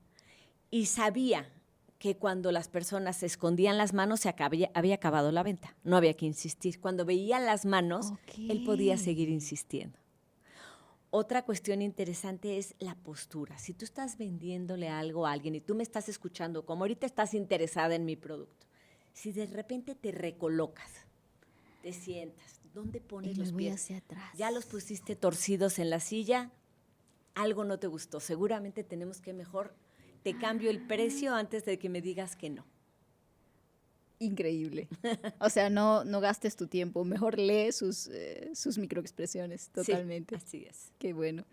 y sabía que cuando las personas se escondían las manos había acabado la venta, no había que insistir. Cuando veía las manos, él podía seguir insistiendo. Otra cuestión interesante es la postura. Si tú estás vendiéndole algo a alguien y tú me estás escuchando, como ahorita estás interesada en mi producto, si de repente te recolocas, te sientas, ¿dónde pones los pies? Hacia atrás. Ya los pusiste torcidos en la silla, algo no te gustó. Seguramente tenemos que mejor te cambio el precio antes de que me digas que no. Increíble. O sea, no gastes tu tiempo, mejor lee sus microexpresiones totalmente. Sí, así es. Qué bueno.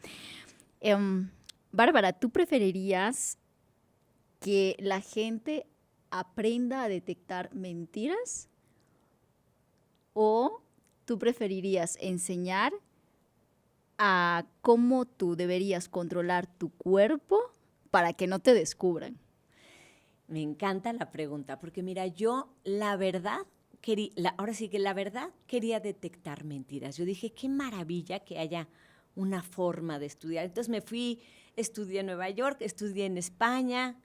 Bárbara, ¿tú preferirías que la gente aprenda a detectar mentiras o tú preferirías enseñar a cómo tú deberías controlar tu cuerpo para que no te descubran? Me encanta la pregunta, porque mira, yo la verdad quería detectar mentiras. Yo dije, qué maravilla que haya una forma de estudiar. Entonces me fui, estudié en Nueva York, estudié en España,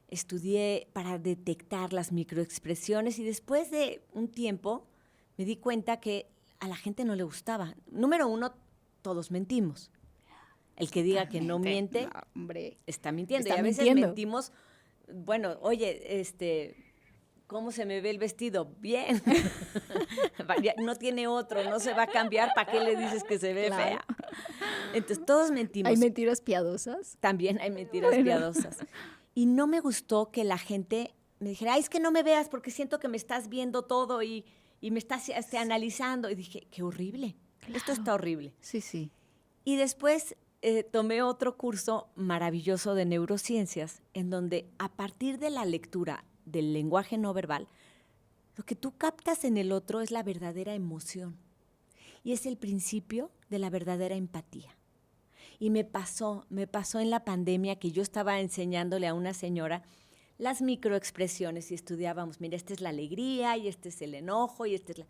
estudié para detectar las microexpresiones y después de un tiempo me di cuenta que a la gente no le gustaba. Número uno, todos mentimos. El que diga que no miente, no, hombre, está mintiendo. está Y a veces mintiendo. mentimos, bueno, oye, ¿cómo se me ve el vestido? Bien. No tiene otro, no se va a cambiar. ¿Para qué le dices que se ve Claro. fea? Entonces, todos mentimos. ¿Hay mentiras piadosas? También hay mentiras piadosas. Y no me gustó que la gente me dijera, ay, es que no me veas porque siento que me estás viendo todo y me estás analizando. Y dije, qué horrible. Claro. Esto está horrible. Sí, sí. Y después tomé otro curso maravilloso de neurociencias en donde a partir de la lectura del lenguaje no verbal, lo que tú captas en el otro es la verdadera emoción y es el principio de la verdadera empatía. Y me pasó en la pandemia que yo estaba enseñándole a una señora las microexpresiones y estudiábamos, mira, esta es la alegría y este es el enojo y este es la...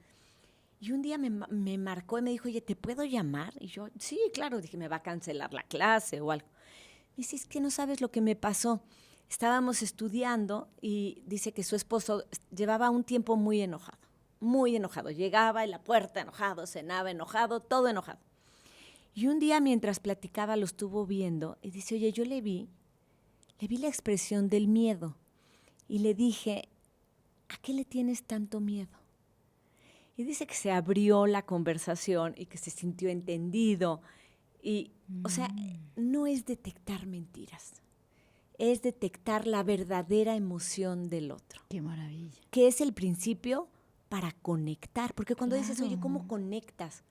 Y un día me marcó y me dijo, oye, ¿te puedo llamar? Y yo, sí, claro, dije, me va a cancelar la clase o algo. dice, es que no sabes lo que me pasó. Estábamos estudiando y dice que su esposo llevaba un tiempo muy enojado, muy enojado. Llegaba en la puerta enojado, cenaba enojado, todo enojado. Y un día mientras platicaba lo estuvo viendo y dice, oye, yo le vi la expresión del miedo y le dije, ¿a qué le tienes tanto miedo? Y dice que se abrió la conversación y que se sintió entendido. Y, o sea, no es detectar mentiras, es detectar la verdadera emoción del otro. ¡Qué maravilla! Que es el principio para conectar. Porque cuando Claro. dices, oye, ¿cómo conectas?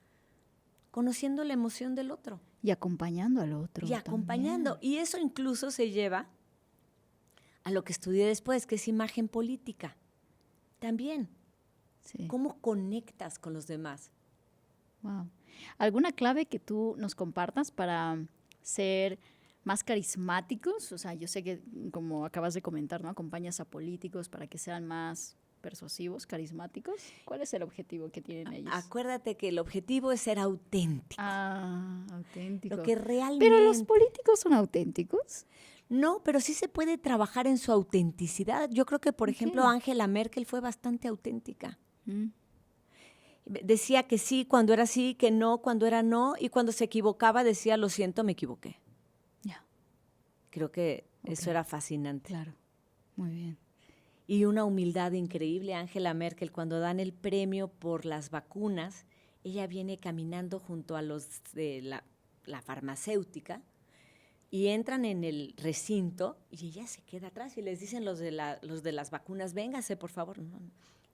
Conociendo la emoción del otro. Y acompañando al otro. Y acompañando. También. Y eso incluso se lleva a lo que estudié después, que es imagen política. También. Sí. ¿Cómo conectas con los demás? Wow. ¿Alguna clave que tú nos compartas para ser más carismáticos? O sea, yo sé que, como acabas de comentar, ¿no? Acompañas a políticos para que sean más persuasivos, carismáticos. ¿Cuál es el objetivo que tienen ellos? Acuérdate que el objetivo es ser auténtico. Auténtico. Lo que realmente... ¿Pero los políticos son auténticos? No, pero sí se puede trabajar en su autenticidad. Yo creo que, por ejemplo, Angela Merkel fue bastante auténtica. Decía que sí cuando era sí, que no cuando era no, y cuando se equivocaba decía, lo siento, me equivoqué. Ya. Creo que eso era fascinante. Claro, muy bien. Y una humildad increíble. Angela Merkel, cuando dan el premio por las vacunas, ella viene caminando junto a los de la farmacéutica y entran en el recinto y ella se queda atrás y les dicen los de las vacunas, véngase, por favor. No.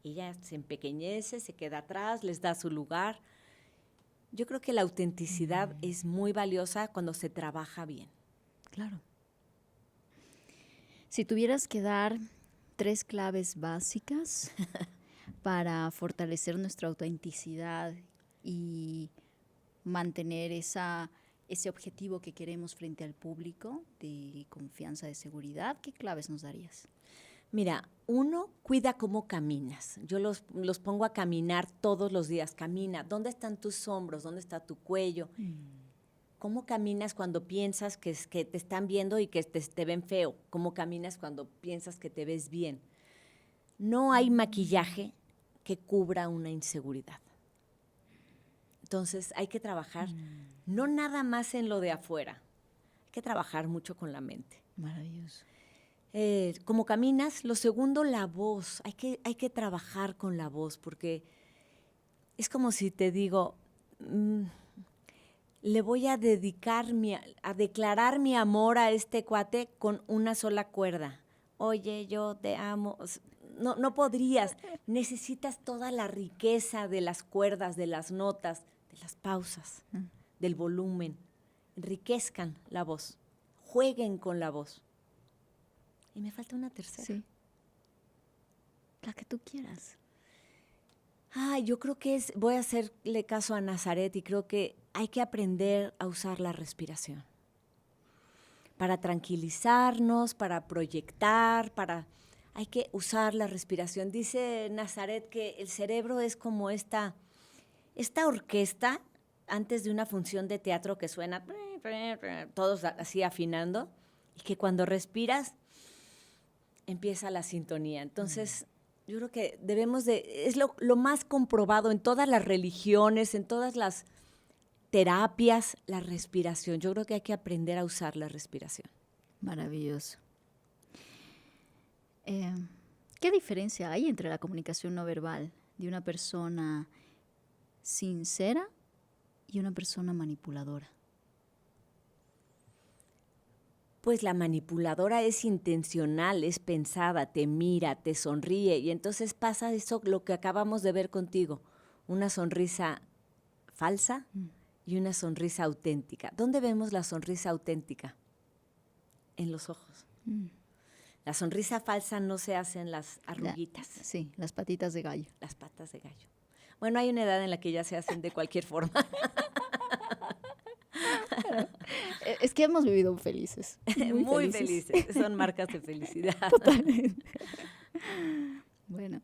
Ella se empequeñece, se queda atrás, les da su lugar. Yo creo que la autenticidad es muy valiosa cuando se trabaja bien. Claro. Si tuvieras que dar 3 claves básicas para fortalecer nuestra autenticidad y mantener ese objetivo que queremos frente al público de confianza, de seguridad, ¿qué claves nos darías? Mira, 1, cuida cómo caminas. Yo los pongo a caminar todos los días. Camina. ¿Dónde están tus hombros? ¿Dónde está tu cuello? ¿Cómo caminas cuando piensas que te están viendo y que te ven feo? ¿Cómo caminas cuando piensas que te ves bien? No hay maquillaje que cubra una inseguridad. Entonces hay que trabajar no nada más en lo de afuera. Hay que trabajar mucho con la mente. Maravilloso. Como caminas, lo segundo, la voz. Hay que trabajar con la voz porque es como si te digo, le voy a declarar mi amor a este cuate con una sola cuerda. Oye, yo te amo. No podrías. Necesitas toda la riqueza de las cuerdas, de las notas, de las pausas, del volumen. Enriquezcan la voz. Jueguen con la voz. Y me falta una tercera. Sí. La que tú quieras. Yo creo que voy a hacerle caso a Nazaret y creo que hay que aprender a usar la respiración. Para tranquilizarnos, para proyectar, hay que usar la respiración. Dice Nazaret que el cerebro es como esta orquesta antes de una función de teatro que suena todos así afinando y que cuando respiras empieza la sintonía. Entonces, yo creo que es lo más comprobado en todas las religiones, en todas las terapias, la respiración. Yo creo que hay que aprender a usar la respiración. Maravilloso. ¿Qué diferencia hay entre la comunicación no verbal de una persona sincera y una persona manipuladora? Pues la manipuladora es intencional, es pensada, te mira, te sonríe y entonces pasa eso, lo que acabamos de ver contigo, una sonrisa falsa y una sonrisa auténtica. ¿Dónde vemos la sonrisa auténtica? En los ojos. La sonrisa falsa no se hace en las arruguitas. Sí, las patitas de gallo. Las patas de gallo. Bueno, hay una edad en la que ya se hacen de cualquier forma. Es que hemos vivido felices. Muy felices. Son marcas de felicidad. Totalmente. Bueno,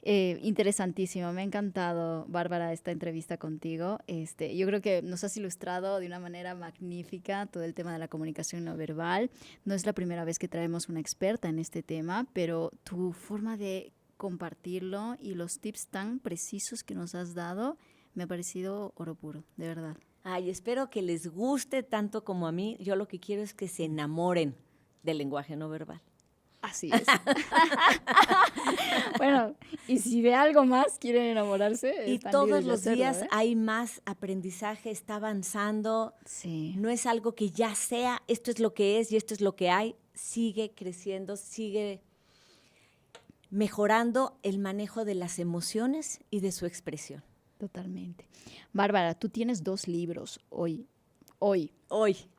Interesantísimo, me ha encantado, Bárbara, esta entrevista contigo. Yo creo que nos has ilustrado de una manera magnífica todo el tema de la comunicación no verbal. No es la primera vez que traemos una experta en este tema, pero tu forma de compartirlo y los tips tan precisos que nos has dado me ha parecido oro puro, de verdad. Ay, espero que les guste tanto como a mí. Yo lo que quiero es que se enamoren del lenguaje no verbal. Así es. Bueno, y si de algo más quieren enamorarse, Y están todos libres de los hacerlo, días ¿eh? hay más aprendizaje, está avanzando. Sí. No es algo que ya sea, esto es lo que es y esto es lo que hay. Sigue creciendo, sigue mejorando el manejo de las emociones y de su expresión. Totalmente. Bárbara, tú tienes 2 libros hoy. Hoy.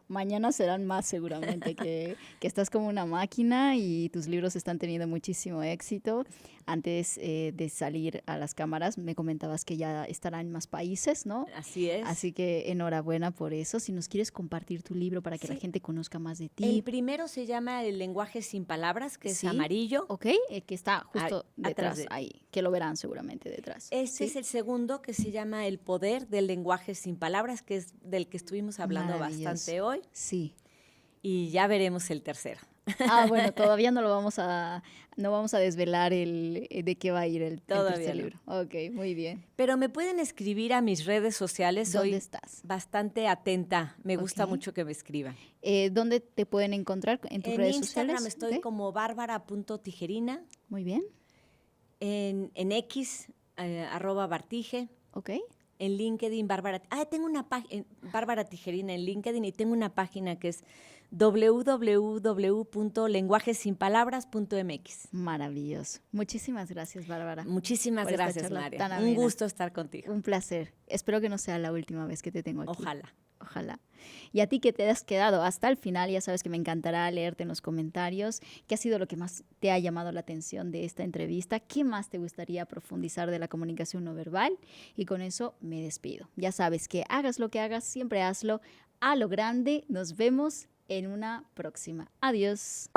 Mañana serán más seguramente, que estás como una máquina y tus libros están teniendo muchísimo éxito. Antes de salir a las cámaras me comentabas que ya estarán en más países, ¿no? Así es. Así que enhorabuena por eso. Si nos quieres compartir tu libro para que la gente conozca más de ti. El primero se llama El lenguaje sin palabras, que es Sí. amarillo. Ok, que está justo detrás ahí, que lo verán seguramente detrás. Este es el segundo, que se llama El poder del lenguaje sin palabras, que es del que estuvimos hablando bastante hoy. Sí. Y ya veremos el tercero. Bueno, todavía no vamos a desvelar de qué va a ir el tercer libro. Ok, muy bien. Pero me pueden escribir a mis redes sociales. ¿Dónde Soy estás? bastante atenta. Me gusta mucho que me escriban. ¿Dónde te pueden encontrar en tus redes sociales? En Instagram estoy como barbara.tijerina. Muy bien. En X, @Bartige. Ok. En LinkedIn, Bárbara. Tengo una página, Bárbara Tijerina en LinkedIn, y tengo una página que es www.lenguajesinpalabras.mx. Maravilloso. Muchísimas gracias, Bárbara. Muchísimas gracias, María. Un gusto estar contigo. Un placer. Espero que no sea la última vez que te tengo aquí. Ojalá. Ojalá. Y a ti que te has quedado hasta el final, ya sabes que me encantará leerte en los comentarios qué ha sido lo que más te ha llamado la atención de esta entrevista, qué más te gustaría profundizar de la comunicación no verbal, y con eso me despido. Ya sabes que hagas lo que hagas, siempre hazlo a lo grande. Nos vemos en una próxima. Adiós.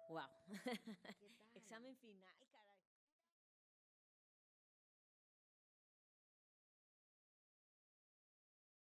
Wow. Examen final.